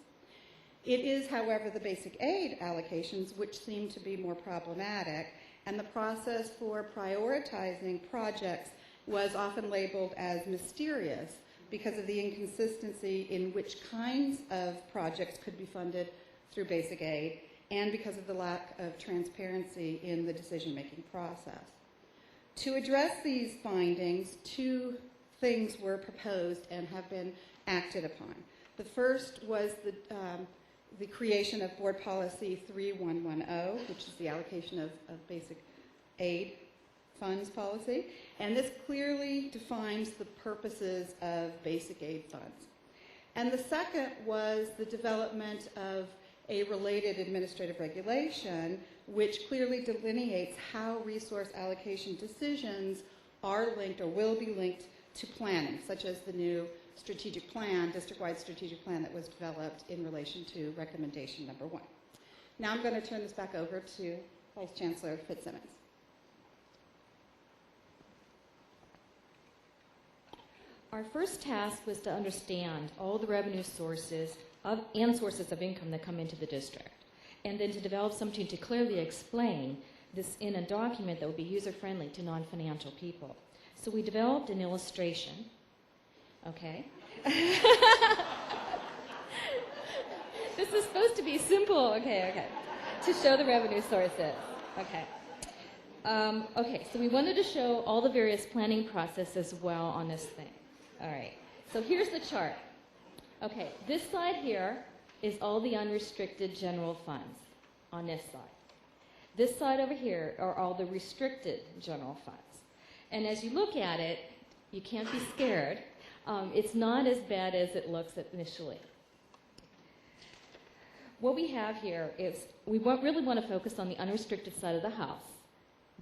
It is, however, the basic aid allocations which seem to be more problematic, and the process for prioritizing projects was often labeled as mysterious because of the inconsistency in which kinds of projects could be funded through basic aid and because of the lack of transparency in the decision-making process. To address these findings, 2 things were proposed and have been acted upon. The first was the creation of Board Policy 3110, which is the allocation of basic aid funds policy, and this clearly defines the purposes of basic aid funds. And the second was the development of a related administrative regulation which clearly delineates how resource allocation decisions are linked or will be linked to planning, such as the new strategic plan, district-wide strategic plan that was developed in relation to recommendation number 1. Now I'm going to turn this back over to Vice Chancellor Fitzsimmons. Our first task was to understand all the revenue sources and sources of income that come into the district, and then to develop something to clearly explain this in a document that would be user-friendly to non-financial people. So we developed an illustration, okay? This is supposed to be simple, okay, to show the revenue sources, okay. Okay, so we wanted to show all the various planning processes as well on this thing. All right, so here's the chart. Okay, this side here is all the unrestricted general funds on this side. This side over here are all the restricted general funds. And as you look at it, you can't be scared. It's not as bad as it looks initially. What we have here is we really want to focus on the unrestricted side of the house.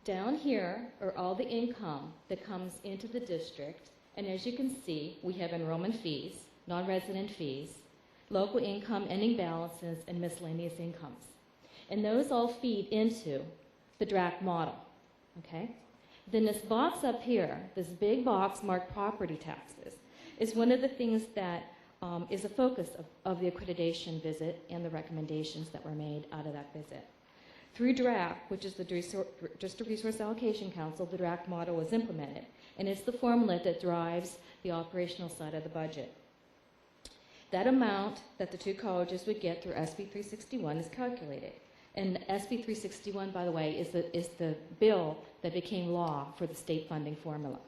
Down here are all the income that comes into the district. And as you can see, we have enrollment fees, non-resident fees, local income, ending balances, and miscellaneous incomes. And those all feed into the DRAC model, okay? Then this box up here, this big box marked property taxes, is one of the things that is a focus of the accreditation visit and the recommendations that were made out of that visit. Through DRAC, which is the District Resource Allocation Council, the DRAC model was implemented, and it's the formula that drives the operational side of the budget. That amount that the two colleges would get through SB 361 is calculated. And SB 361, by the way, is the bill that became law for the state funding formula.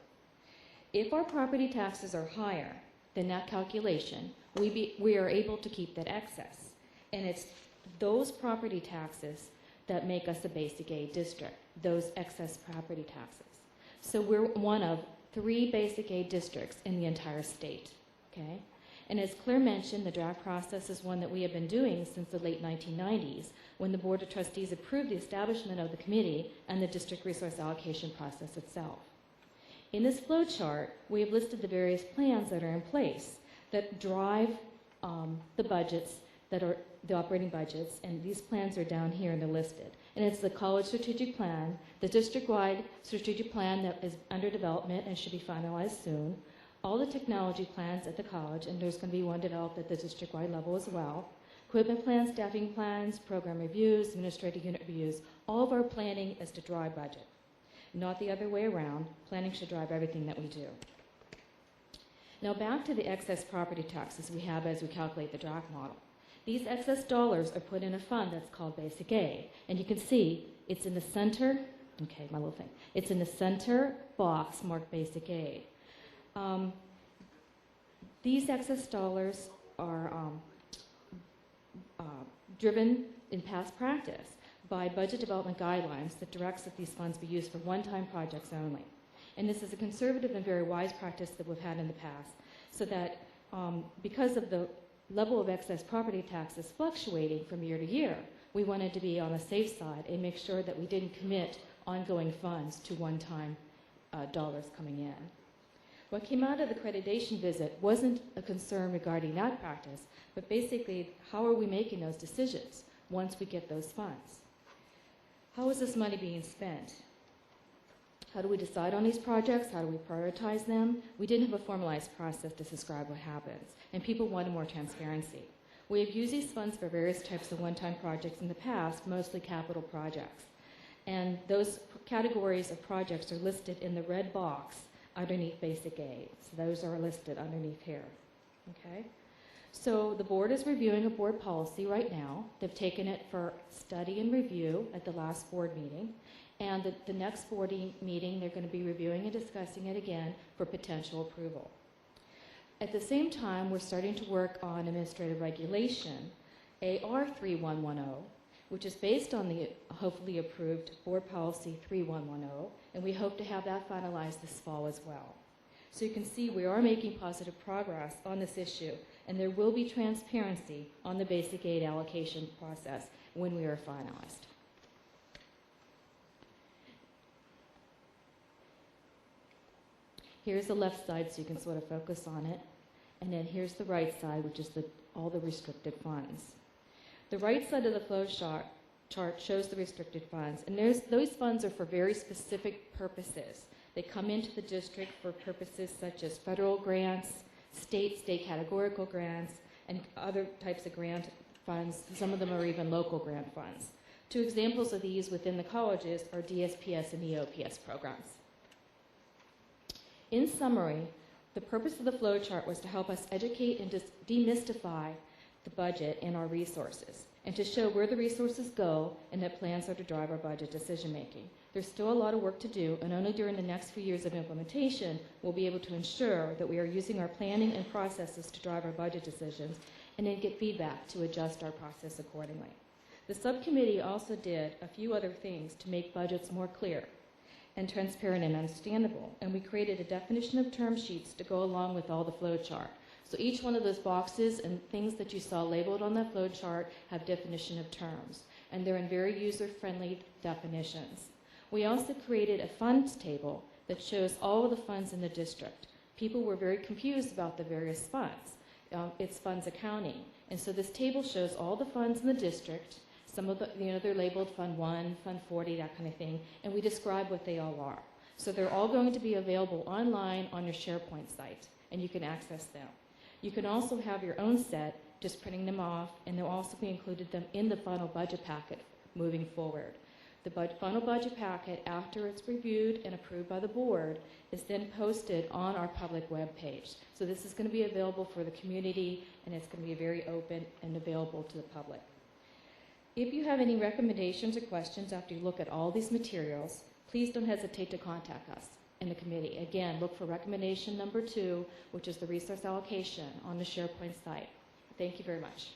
If our property taxes are higher than that calculation, we are able to keep that excess. And it's those property taxes that make us a basic aid district, those excess property taxes. So we're one of 3 basic aid districts in the entire state, okay? And as Claire mentioned, the DRAC process is one that we have been doing since the late 1990s, when the Board of Trustees approved the establishment of the committee and the district resource allocation process itself. In this flow chart, we have listed the various plans that are in place that drive the budgets that are the operating budgets, and these plans are down here and they're listed. And it's the college strategic plan, the district-wide strategic plan that is under development and should be finalized soon, all the technology plans at the college, and there's going to be one developed at the district-wide level as well, equipment plans, staffing plans, program reviews, administrative unit reviews. All of our planning is to drive budget, not the other way around. Planning should drive everything that we do. Now back to the excess property taxes we have as we calculate the DRAC model. These excess dollars are put in a fund that's called basic aid, and you can see it's in the center, okay, my little thing, it's in the center box marked basic aid. These excess dollars are driven in past practice by budget development guidelines that directs that these funds be used for one-time projects only. And this is a conservative and very wise practice that we've had in the past, so that because of the level of excess property taxes fluctuating from year to year, we wanted to be on the safe side and make sure that we didn't commit ongoing funds to one-time dollars coming in. What came out of the accreditation visit wasn't a concern regarding that practice, but basically, how are we making those decisions once we get those funds? How is this money being spent? How do we decide on these projects? How do we prioritize them? We didn't have a formalized process to describe what happens, and people wanted more transparency. We have used these funds for various types of one-time projects in the past, mostly capital projects. And those categories of projects are listed in the red box underneath basic aid. So those are listed underneath here, okay? So the board is reviewing a board policy right now. They've taken it for study and review at the last board meeting. And the next board meeting, they're going to be reviewing and discussing it again for potential approval. At the same time, we're starting to work on administrative regulation, AR 3110, which is based on the hopefully approved board policy 3110, and we hope to have that finalized this fall as well. So you can see we are making positive progress on this issue, and there will be transparency on the basic aid allocation process when we are finalized. Here's the left side so you can sort of focus on it. And then here's the right side, which is all the restricted funds. The right side of the flow chart shows the restricted funds. And those funds are for very specific purposes. They come into the district for purposes such as federal grants, state categorical grants, and other types of grant funds. Some of them are even local grant funds. 2 examples of these within the colleges are DSPS and EOPS programs. In summary, the purpose of the flow chart was to help us educate and demystify the budget and our resources, and to show where the resources go and that plans are to drive our budget decision making. There's still a lot of work to do, and only during the next few years of implementation will we be able to ensure that we are using our planning and processes to drive our budget decisions, and then get feedback to adjust our process accordingly. The subcommittee also did a few other things to make budgets more clear and transparent and understandable. And we created a definition of term sheets to go along with all the flow chart. So each one of those boxes and things that you saw labeled on that flow chart have definition of terms. And they're in very user-friendly definitions. We also created a funds table that shows all of the funds in the district. People were very confused about the various funds. It's funds accounting. And so this table shows all the funds in the district. Some of the, they're labeled Fund 1, Fund 40, that kind of thing, and we describe what they all are. So they're all going to be available online on your SharePoint site, and you can access them. You can also have your own set, just printing them off, and they'll also be included them in the final budget packet moving forward. The final budget packet, after it's reviewed and approved by the board, is then posted on our public web page. So this is going to be available for the community, and it's going to be very open and available to the public. If you have any recommendations or questions after you look at all these materials, please don't hesitate to contact us in the committee. Again, look for recommendation number 2, which is the resource allocation on the SharePoint site. Thank you very much.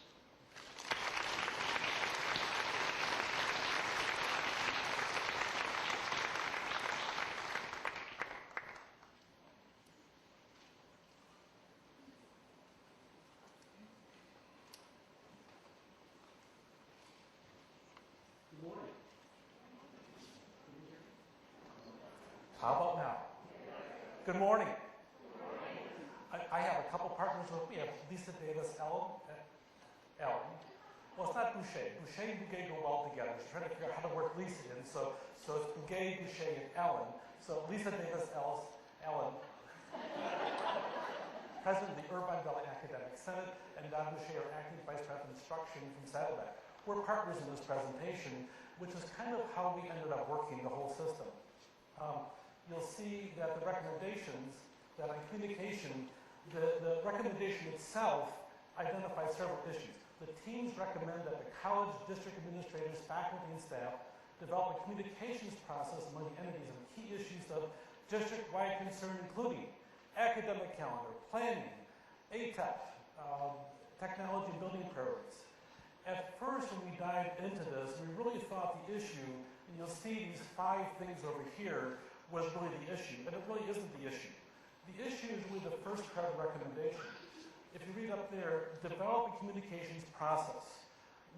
How about now? Good morning. I have a couple partners with me. I have Lisa Davis, Ellen. Well, it's not Boucher. Boucher and Bouguet go well together. She's trying to figure out how to work Lisa in. So it's Bouguet, Boucher, and Ellen. So Lisa Davis, Ellen, President of the Irvine Valley Academic Senate, and Don Boucher, our Acting Vice President of Instruction from Saddleback. We're partners in this presentation, which is kind of how we ended up working the whole system. You'll see that the recommendations, that on communication, the recommendation itself identifies several issues. The teams recommend that the college, district administrators, faculty, and staff develop a communications process among the entities on key issues of district-wide concern, including academic calendar, planning, ATEP, technology and building priorities. At first, when we dived into this, we really thought the issue, and you'll see these 5 things over here, was really the issue, and it really isn't the issue. The issue is really the first part of the recommendation. If you read up there, develop a communications process.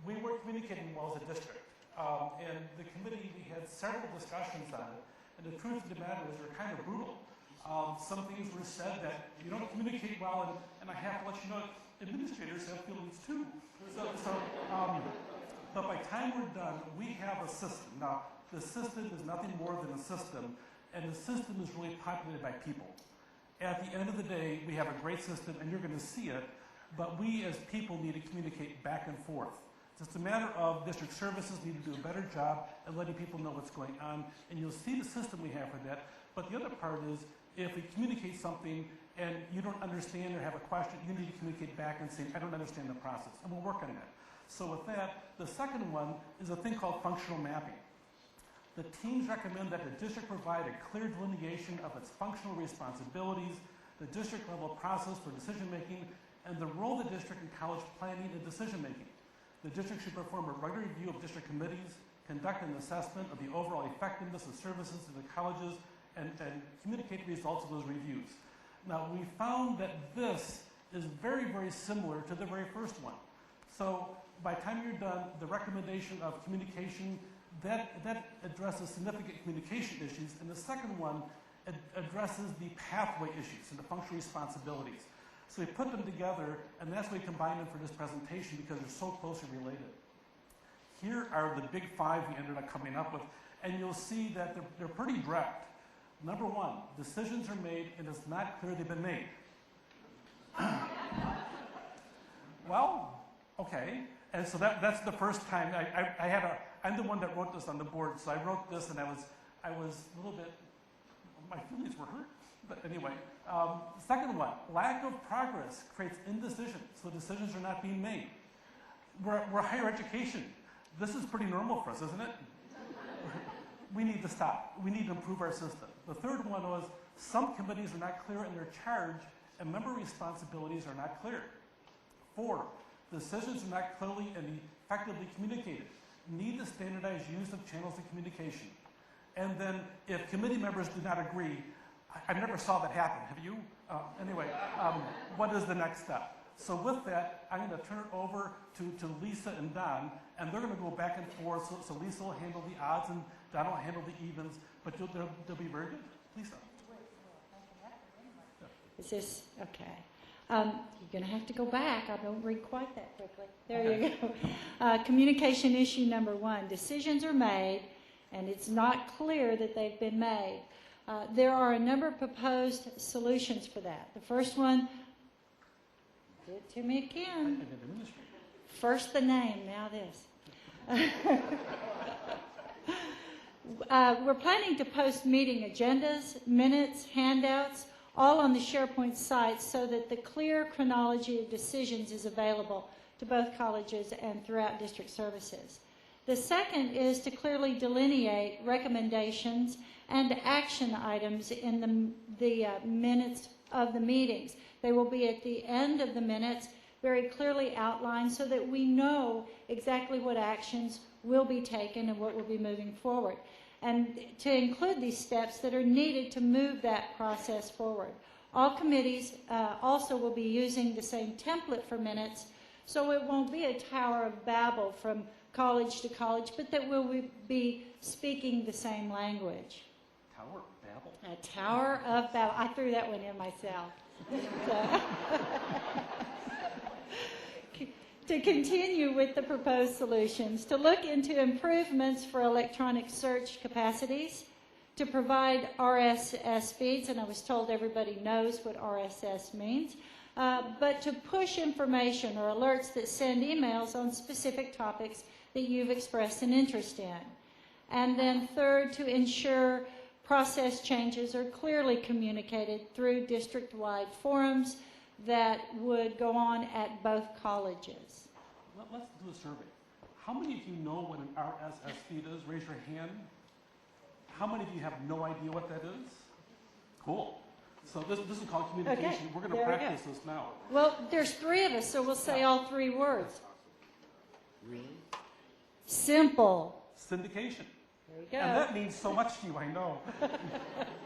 We weren't communicating well as a district, and the committee, we had several discussions on it, and the truth of the matter is they're kind of brutal. Some things were said that you don't communicate well, and I have to let you know, administrators have feelings too. But by the time we're done, we have a system. Now, the system is nothing more than a system, and the system is really populated by people. At the end of the day, we have a great system, and you're going to see it, but we as people need to communicate back and forth. It's just a matter of district services need to do a better job at letting people know what's going on, and you'll see the system we have for that. But the other part is, if we communicate something and you don't understand or have a question, you need to communicate back and say, I don't understand the process, and we'll work on that. So with that, the second one is a thing called functional mapping. The teams recommend that the district provide a clear delineation of its functional responsibilities, the district level process for decision making, and the role of the district in college planning and decision making. The district should perform a regular review of district committees, conduct an assessment of the overall effectiveness of services to the colleges, and communicate the results of those reviews. Now, we found that this is very, very similar to the very first one. So by the time you're done, the recommendation of communication, that addresses significant communication issues, and the second one addresses the pathway issues and the functional responsibilities. So we put them together, and that's why we combined them for this presentation because they're so closely related. Here are the big 5 we ended up coming up with, and you'll see that they're pretty direct. Number 1, decisions are made and it's not clear they've been made. Well, okay. And so that's the first time I'm the one that wrote this on the board, so I wrote this and I was a little bit, my feelings were hurt. But anyway, second one, lack of progress creates indecision, so decisions are not being made. We're higher education. This is pretty normal for us, isn't it? We need to stop. We need to improve our system. The third one was some committees are not clear in their charge and member responsibilities are not clear. 4, decisions are not clearly and effectively communicated. Need to standardize use of channels of communication. And then if committee members do not agree, I never saw that happen. Have you? Anyway, what is the next step? So with that, I'm going to turn it over to Lisa and Don, and they're going to go back and forth. So Lisa will handle the odds, and Don will handle the evens, but they'll be very good. Lisa. Is this okay? You're going to have to go back. I don't read quite that quickly. There you go. Communication issue number 1. Decisions are made, and it's not clear that they've been made. There are a number of proposed solutions for that. The first one, give it to me again. First the name, now this. We're planning to post meeting agendas, minutes, handouts, all on the SharePoint site so that the clear chronology of decisions is available to both colleges and throughout district services. The second is to clearly delineate recommendations and action items in the minutes of the meetings. They will be at the end of the minutes, very clearly outlined so that we know exactly what actions will be taken and what will be moving forward. And to include these steps that are needed to move that process forward. All committees also will be using the same template for minutes, so it won't be a Tower of Babel from college to college, but that we'll be speaking the same language. Tower of Babel? A Tower of Babel. I threw that one in myself. To continue with the proposed solutions, to look into improvements for electronic search capacities, to provide RSS feeds, and I was told everybody knows what RSS means, but to push information or alerts that send emails on specific topics that you've expressed an interest in. And then third, to ensure process changes are clearly communicated through district-wide forums that would go on at both colleges. Let's do a survey. How many of you know what an RSS feed is? Raise your hand. How many of you have no idea what that is? Cool. So this is called communication. Okay, We're going to practice this now. Well, there's 3 of us, so we'll say all 3 words. Really? Simple. Syndication. There you go. And that means so much to you, I know.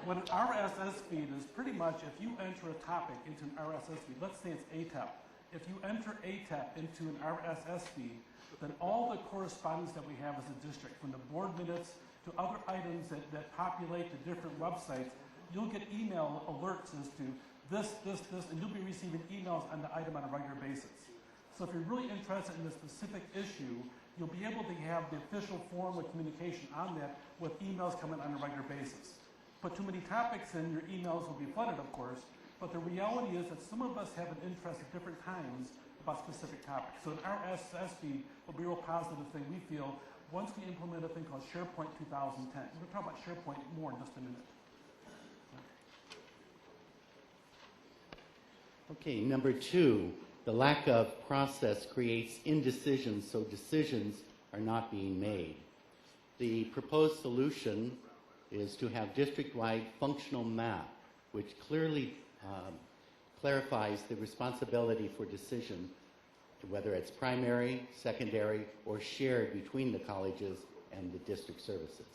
What an RSS feed is pretty much if you enter a topic into an RSS feed, let's say it's ATEP. If you enter ATEP into an RSS feed, then all the correspondence that we have as a district, from the board minutes to other items that populate the different websites, you'll get email alerts as to this, and you'll be receiving emails on the item on a regular basis. So if you're really interested in a specific issue, you'll be able to have the official form of communication on that with emails coming on a regular basis. Put too many topics in, your emails will be flooded, of course, but the reality is that some of us have an interest at different times about specific topics. So an RSS feed will be a real positive thing, we feel, once we implement a thing called SharePoint 2010. We're going to talk about SharePoint more in just a minute. Okay, number 2, the lack of process creates indecision, so decisions are not being made. The proposed solution is to have district-wide functional map, which clearly clarifies the responsibility for decision, whether it's primary, secondary, or shared between the colleges and the district services.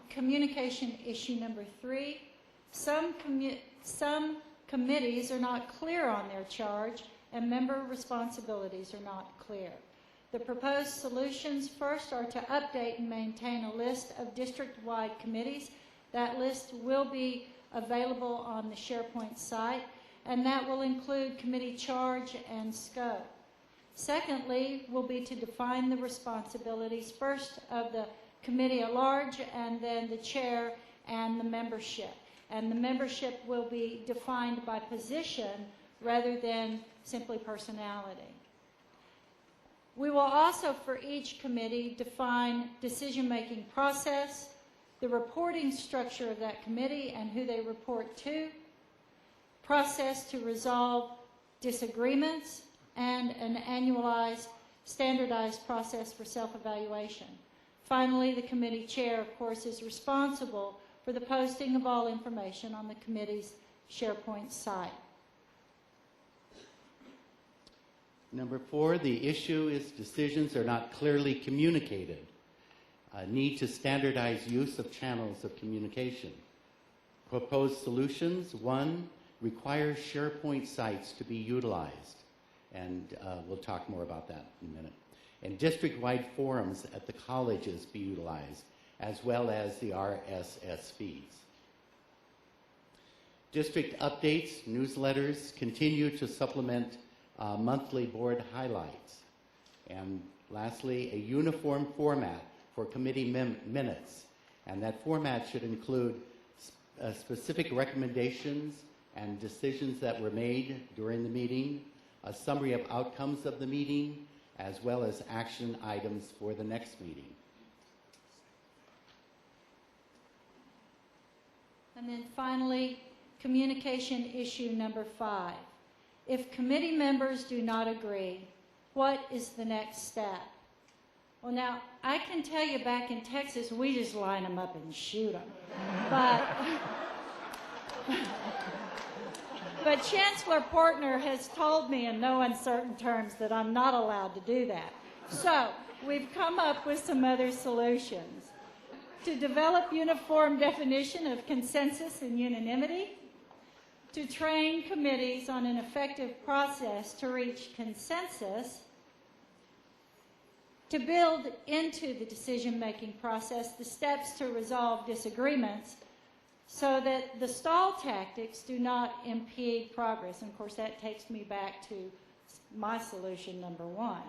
Communication issue number 3. Some committees are not clear on their charge and member responsibilities are not clear. The proposed solutions first are to update and maintain a list of district-wide committees. That list will be available on the SharePoint site, and that will include committee charge and scope. Secondly, will be to define the responsibilities first of the committee at large and then the chair and the membership. And the membership will be defined by position rather than simply personality. We will also, for each committee, define decision-making process, the reporting structure of that committee and who they report to, process to resolve disagreements, and an annualized, standardized process for self-evaluation. Finally, the committee chair, of course, is responsible for the posting of all information on the committee's SharePoint site. Number 4, the issue is decisions are not clearly communicated. Need to standardize use of channels of communication. Proposed solutions: 1, require SharePoint sites to be utilized. And we'll talk more about that in a minute. And district-wide forums at the colleges be utilized, as well as the RSS feeds. District updates, newsletters continue to supplement monthly board highlights. And lastly, a uniform format for committee minutes. And that format should include specific recommendations and decisions that were made during the meeting, a summary of outcomes of the meeting, as well as action items for the next meeting. And then finally, communication issue number 5. If committee members do not agree, what is the next step? Well, now, I can tell you back in Texas, we just line them up and shoot them. But Chancellor Portner has told me in no uncertain terms that I'm not allowed to do that. So we've come up with some other solutions. To develop uniform definition of consensus and unanimity, to train committees on an effective process to reach consensus, to build into the decision-making process the steps to resolve disagreements so that the stall tactics do not impede progress. And of course, that takes me back to my solution number 1.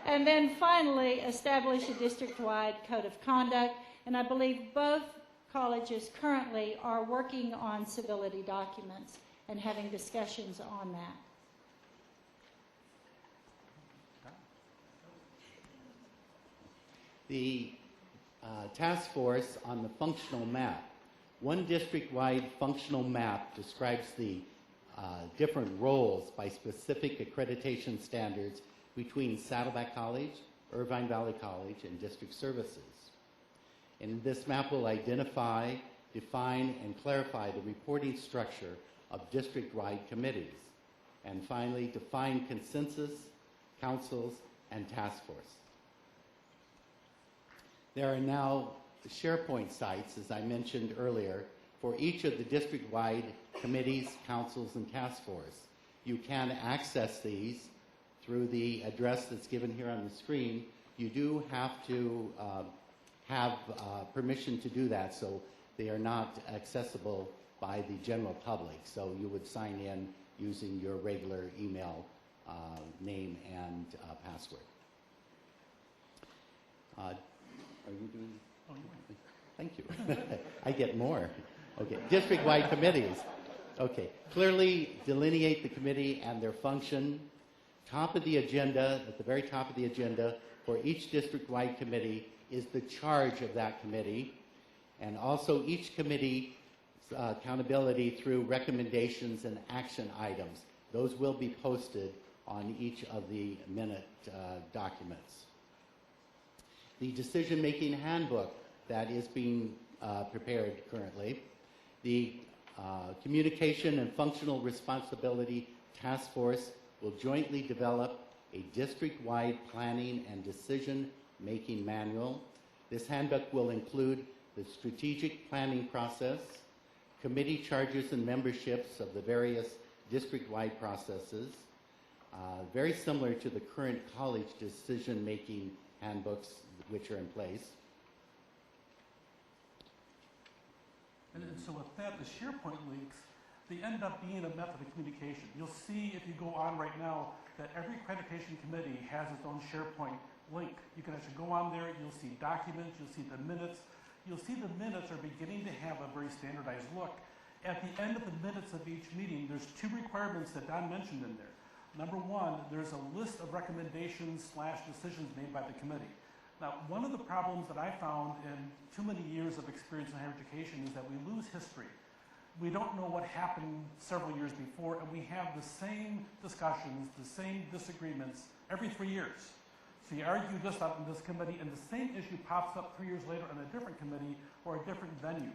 And then finally, establish a district-wide code of conduct. And I believe both colleges currently are working on civility documents and having discussions on that. The task force on the functional map. One district-wide functional map describes the different roles by specific accreditation standards between Saddleback College, Irvine Valley College, and district services. And this map will identify, define, and clarify the reporting structure of district-wide committees. And finally, define consensus, councils, and task force. There are now SharePoint sites, as I mentioned earlier, for each of the district-wide committees, councils, and task force. You can access these through the address that's given here on the screen. You do have to have permission to do that, so they are not accessible by the general public. So you would sign in using your regular email name and password. Are you doing? Oh, you Thank you. I get more. Okay, district-wide committees. Okay, clearly delineate the committee and their function. Top of the agenda, at the very top of the agenda, for each district-wide committee is the charge of that committee, and also each committee's accountability through recommendations and action items. Those will be posted on each of the minute documents. The decision-making handbook that is being prepared currently. The Communication and Functional Responsibility Task Force will jointly develop a district-wide planning and decision-making manual. This handbook will include the strategic planning process, committee charges and memberships of the various district-wide processes, very similar to the current college decision-making handbooks which are in place. And so with that, the SharePoint links, they end up being a method of communication. You'll see if you go on right now that every accreditation committee has its own SharePoint link. You can actually go on there, you'll see documents, you'll see the minutes. You'll see the minutes are beginning to have a very standardized look. At the end of the minutes of each meeting, there's 2 requirements that Don mentioned in there. Number 1, there's a list of recommendations / decisions made by the committee. Now, one of the problems that I found in too many years of experience in higher education is that we lose history. We don't know what happened several years before, and we have the same discussions, the same disagreements every 3 years. So you argue this out in this committee, and the same issue pops up 3 years later in a different committee or a different venue.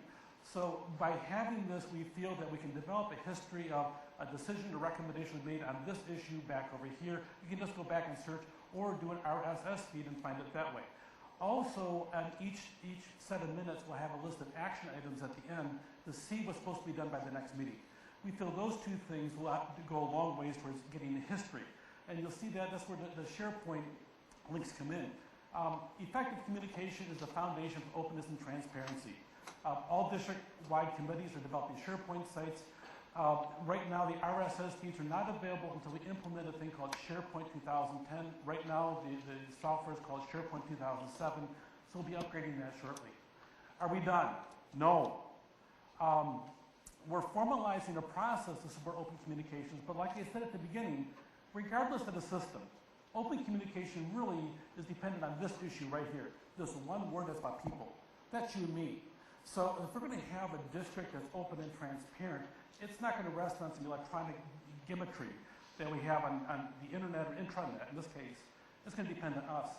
So by having this, we feel that we can develop a history of a decision or recommendation made on this issue back over here. You can just go back and search or do an RSS feed and find it that way. Also, on each set of minutes, we'll have a list of action items at the end to see what's supposed to be done by the next meeting. We feel those 2 things will go a long ways towards getting the history. And you'll see that that's where the SharePoint links come in. Effective communication is the foundation for openness and transparency. All district-wide committees are developing SharePoint sites. Right now, the RSS feeds are not available until we implement a thing called SharePoint 2010. Right now, the software is called SharePoint 2007, so we'll be upgrading that shortly. Are we done? No. We're formalizing a process to support open communications, but like I said at the beginning, regardless of the system, open communication really is dependent on this issue right here. This one word that's about people. That's you and me. So if we're going to have a district that's open and transparent, it's not going to rest on some electronic gimmickry that we have on the internet or intranet in this case. It's going to depend on us.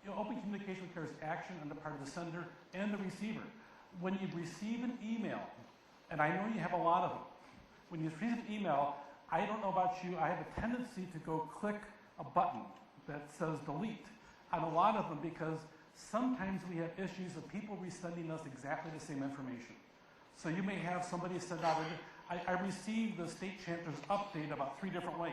You know, open communication requires action on the part of the sender and the receiver. When you receive an email, and I know you have a lot of them, when you receive an email, I don't know about you, I have a tendency to go click a button that says delete on a lot of them because sometimes we have issues of people resending us exactly the same information. So you may have somebody send out, I received the state chancellor's update about 3 different ways.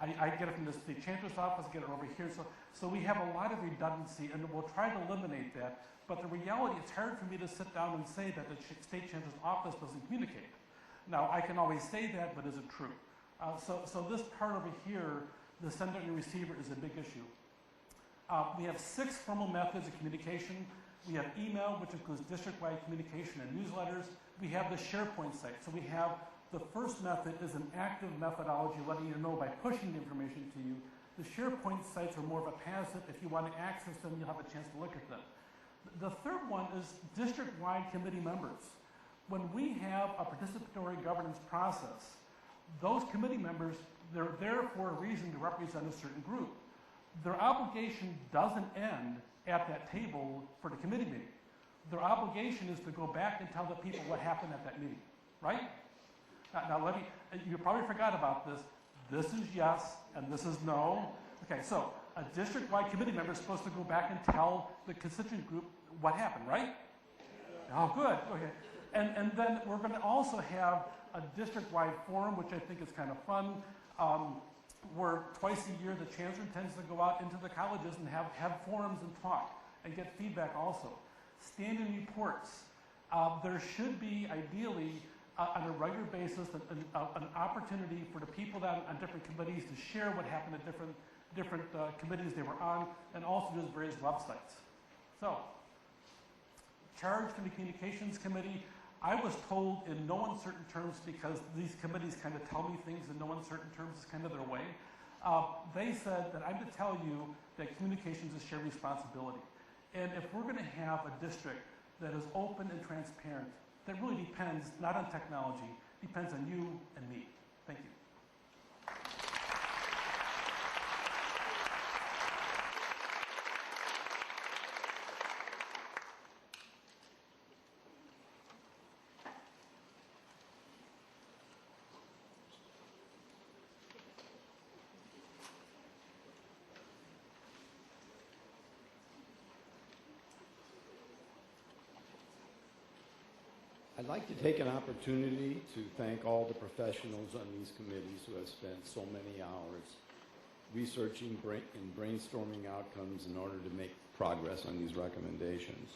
I get it from the state chancellor's office, get it over here. So we have a lot of redundancy, and we'll try to eliminate that. But the reality, it's hard for me to sit down and say that the state chancellor's office doesn't communicate. Now, I can always say that, but is it true? So this part over here, the sender and receiver, is a big issue. We have 6 formal methods of communication. We have email, which includes district-wide communication and newsletters. We have the SharePoint site. So we have the first method is an active methodology, letting you know by pushing the information to you. The SharePoint sites are more of a passive. If you want to access them, you'll have a chance to look at them. The third one is district-wide committee members. When we have a participatory governance process, those committee members, they're there for a reason to represent a certain group. Their obligation doesn't end at that table for the committee meeting. Their obligation is to go back and tell the people what happened at that meeting, right? Now you probably forgot about this. This is yes, and this is no. Okay, so a district-wide committee member is supposed to go back and tell the constituent group what happened, right? Oh, good, okay. And then we're going to also have a district-wide forum, which I think is kind of fun, where twice a year the chancellor tends to go out into the colleges and have forums and talk and get feedback also. Standing reports. There should be, ideally, on a regular basis, an opportunity for the people that on different committees to share what happened at different committees they were on, and also use various websites. So, charge from the Communications Committee. I was told in no uncertain terms, because these committees kind of tell me things in no uncertain terms, is kind of their way. They said that I'm to tell you that communications is shared responsibility. And if we're going to have a district that is open and transparent, that really depends not on technology, depends on you and me. Thank you. I'd like to take an opportunity to thank all the professionals on these committees who have spent so many hours researching and brainstorming outcomes in order to make progress on these recommendations.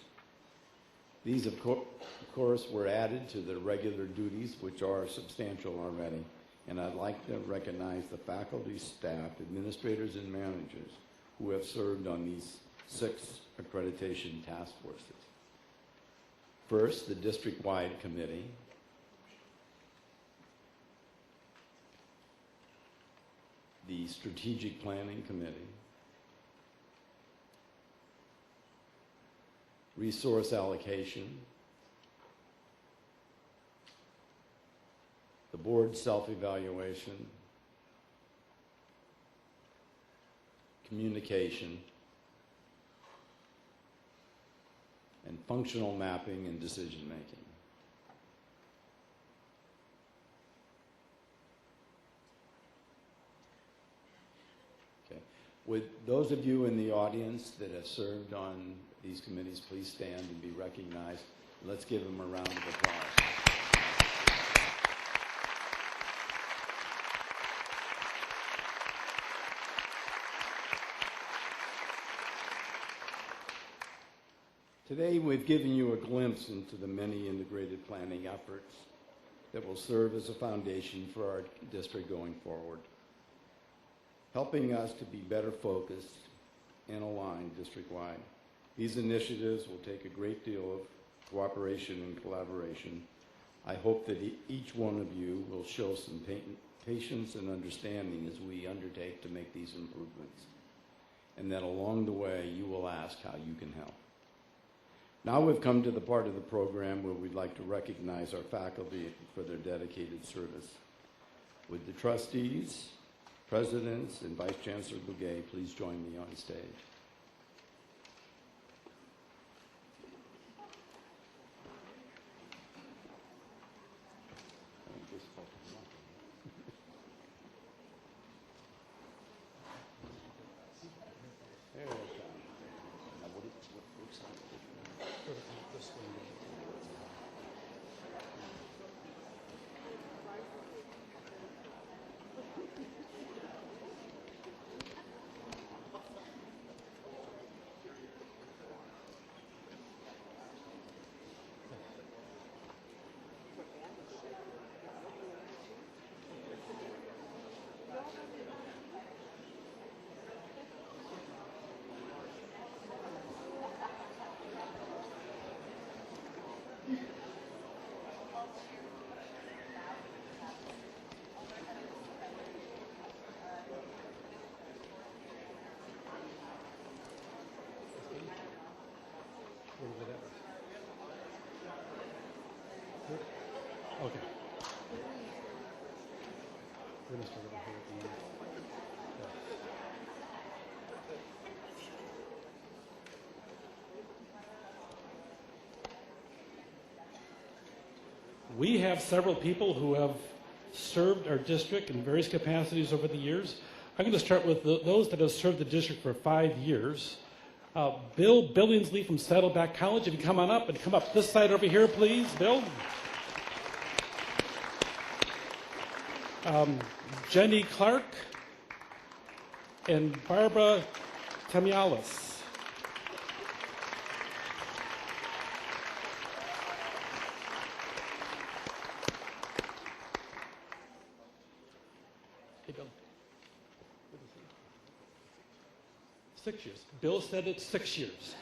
These, of course, were added to their regular duties, which are substantial already, and I'd like to recognize the faculty, staff, administrators, and managers who have served on these 6 accreditation task forces. First, the district-wide committee. The strategic planning committee. Resource allocation. The board self-evaluation. Communication. And functional mapping and decision-making. Okay. Would those of you in the audience that have served on these committees please stand and be recognized? Let's give them a round of applause. Today, we've given you a glimpse into the many integrated planning efforts that will serve as a foundation for our district going forward, helping us to be better focused and aligned district-wide. These initiatives will take a great deal of cooperation and collaboration. I hope that each one of you will show some patience and understanding as we undertake to make these improvements, and that along the way you will ask how you can help. Now we've come to the part of the program where we'd like to recognize our faculty for their dedicated service. Would the trustees, presidents, and Vice Chancellor Bouguet please join me on stage? Okay. We're going to start over here at the end. We have several people who have served our district in various capacities over the years. I'm going to start with those that have served the district for 5 years. Bill Billingsley from Saddleback College, if you come on up and come up this side over here, please, Bill. Jenny Clark and Barbara Tamialis. Hey, Bill. Good to see you. 6 years. Bill said it's 6 years.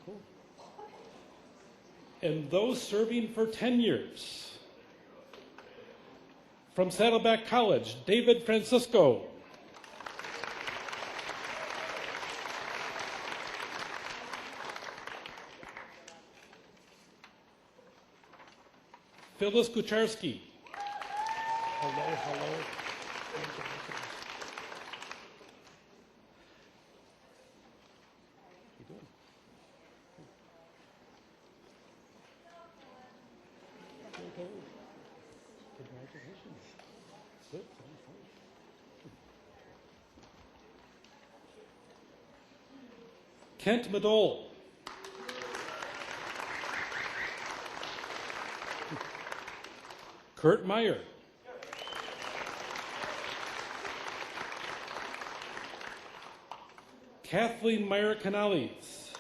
Cool. And those serving for 10 years. From Saddleback College, David Francisco. Phyllis Kucharski. Hello. Congratulations. Good. Kent Madole. Kurt Meyer. Kathleen Meyer Canales.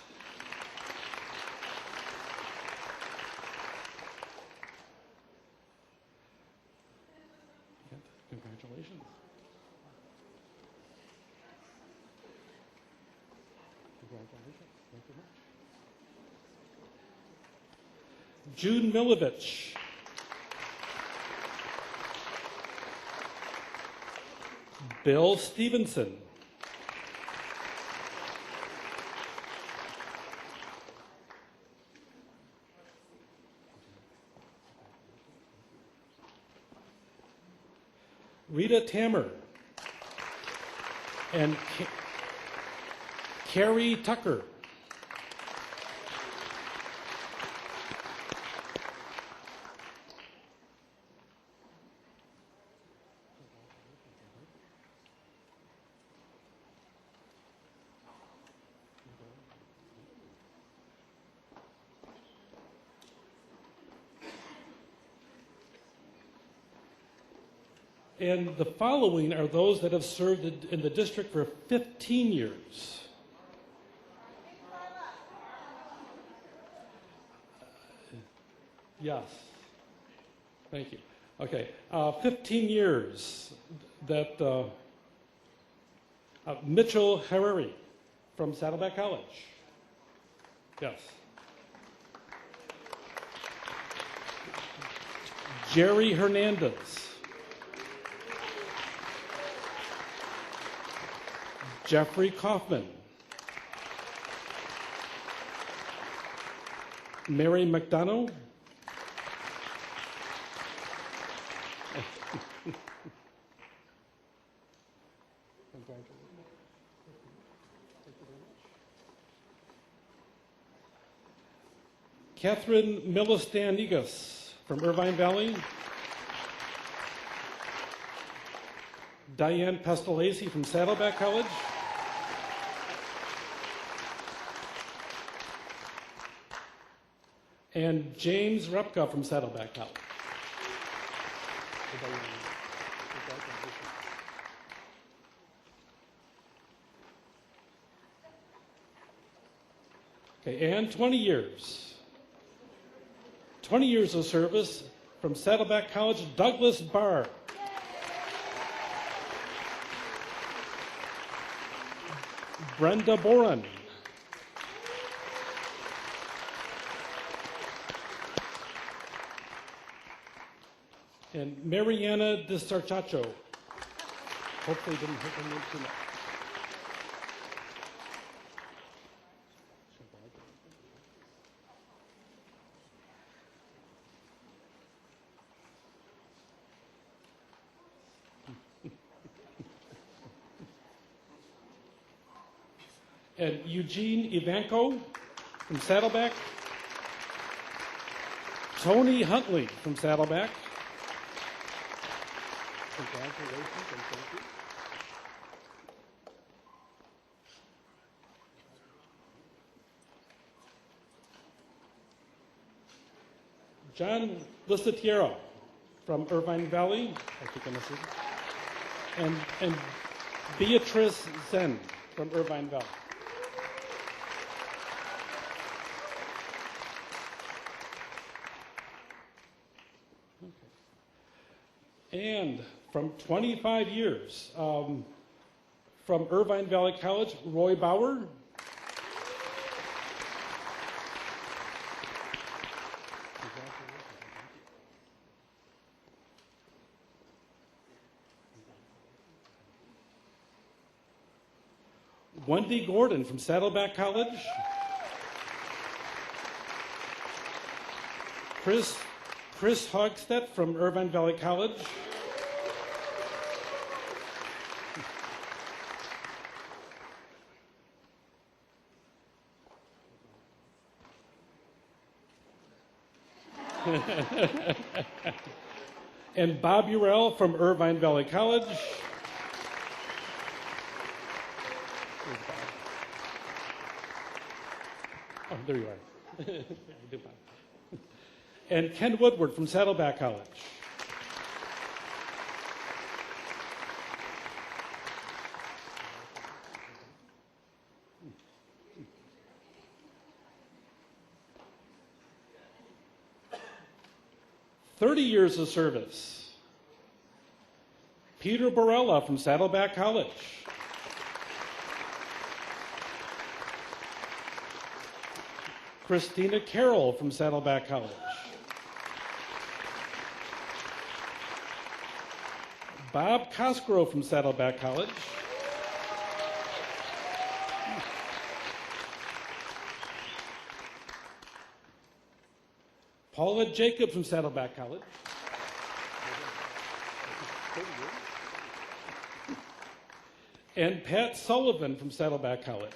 Congratulations. Congratulations. Thank you much. June Milovich. Bill Stevenson. Rita Tammer and Carrie Tucker. And the following are those that have served in the district for 15 years. Yes. Thank you. Okay. 15 years that Mitchell Hariri from Saddleback College. Yes. Jerry Hernandez. Jeffrey Kaufman. Mary McDonough. Catherine Milistanigas from Irvine Valley. Diane Pastalacci from Saddleback College. And James Repka from Saddleback College. Okay, and 20 years. 20 years of service from Saddleback College, Douglas Barr. Brenda Boren. And Mariana DiSarchacho. Hopefully didn't hit her name too much. And Eugene Ivanko from Saddleback. Tony Huntley from Saddleback. Congratulations and thank you. John Licitiero from Irvine Valley. I think I missed it. And Beatrice Zen from Irvine Valley. And from 25 years, from Irvine Valley College, Roy Bauer. Wendy Gordon from Saddleback College. Chris Hogstedt from Irvine Valley College. And Bob Urell from Irvine Valley College. Oh, there you are. And Ken Woodward from Saddleback College. "30 years of service. Peter Borella from Saddleback College. Christina Carroll from Saddleback College. Bob Cosgrove from Saddleback College. Paula Jacob from Saddleback College. And Pat Sullivan from Saddleback College.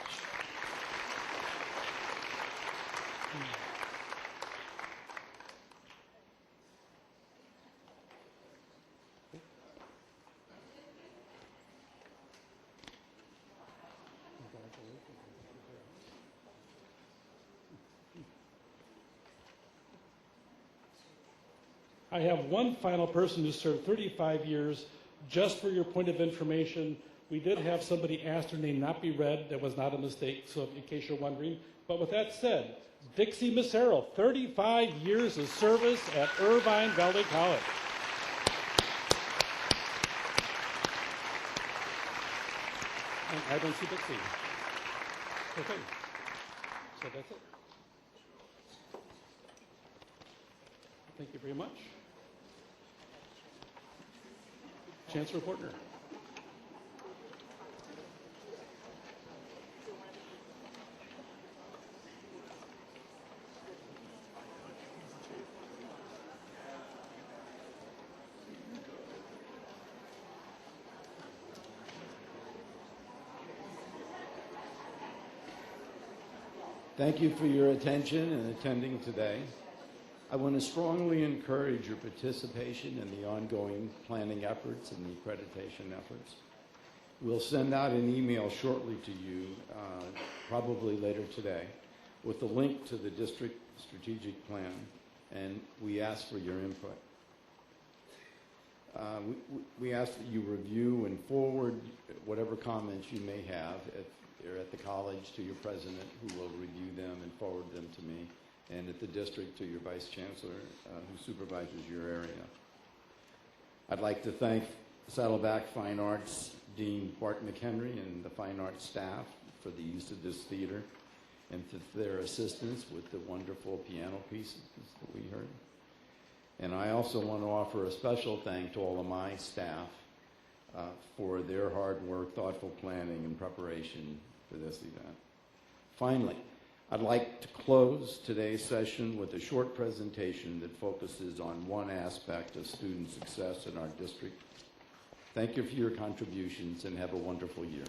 I have one final person who served 35 years. Just for your point of information, we did have somebody ask their name not be read. That was not a mistake, so in case you're wondering. But with that said, Dixie Macero, 35 years of service at Irvine Valley College. And I don't see Dixie. Okay, so that's it. Thank you very much. Chancellor Portner. Thank you for your attention and attending today. I want to strongly encourage your participation in the ongoing planning efforts and the accreditation efforts. We'll send out an email shortly to you, probably later today, with a link to the district strategic plan, and we ask for your input. We ask that you review and forward whatever comments you may have at the college to your president, who will review them and forward them to me, and at the district to your vice chancellor, who supervises your area. I'd like to thank Saddleback Fine Arts Dean Bart McHenry and the fine arts staff for the use of this theater and for their assistance with the wonderful piano pieces that we heard. And I also want to offer a special thanks to all of my staff for their hard work, thoughtful planning, and preparation for this event. Finally, I'd like to close today's session with a short presentation that focuses on one aspect of student success in our district. Thank you for your contributions and have a wonderful year.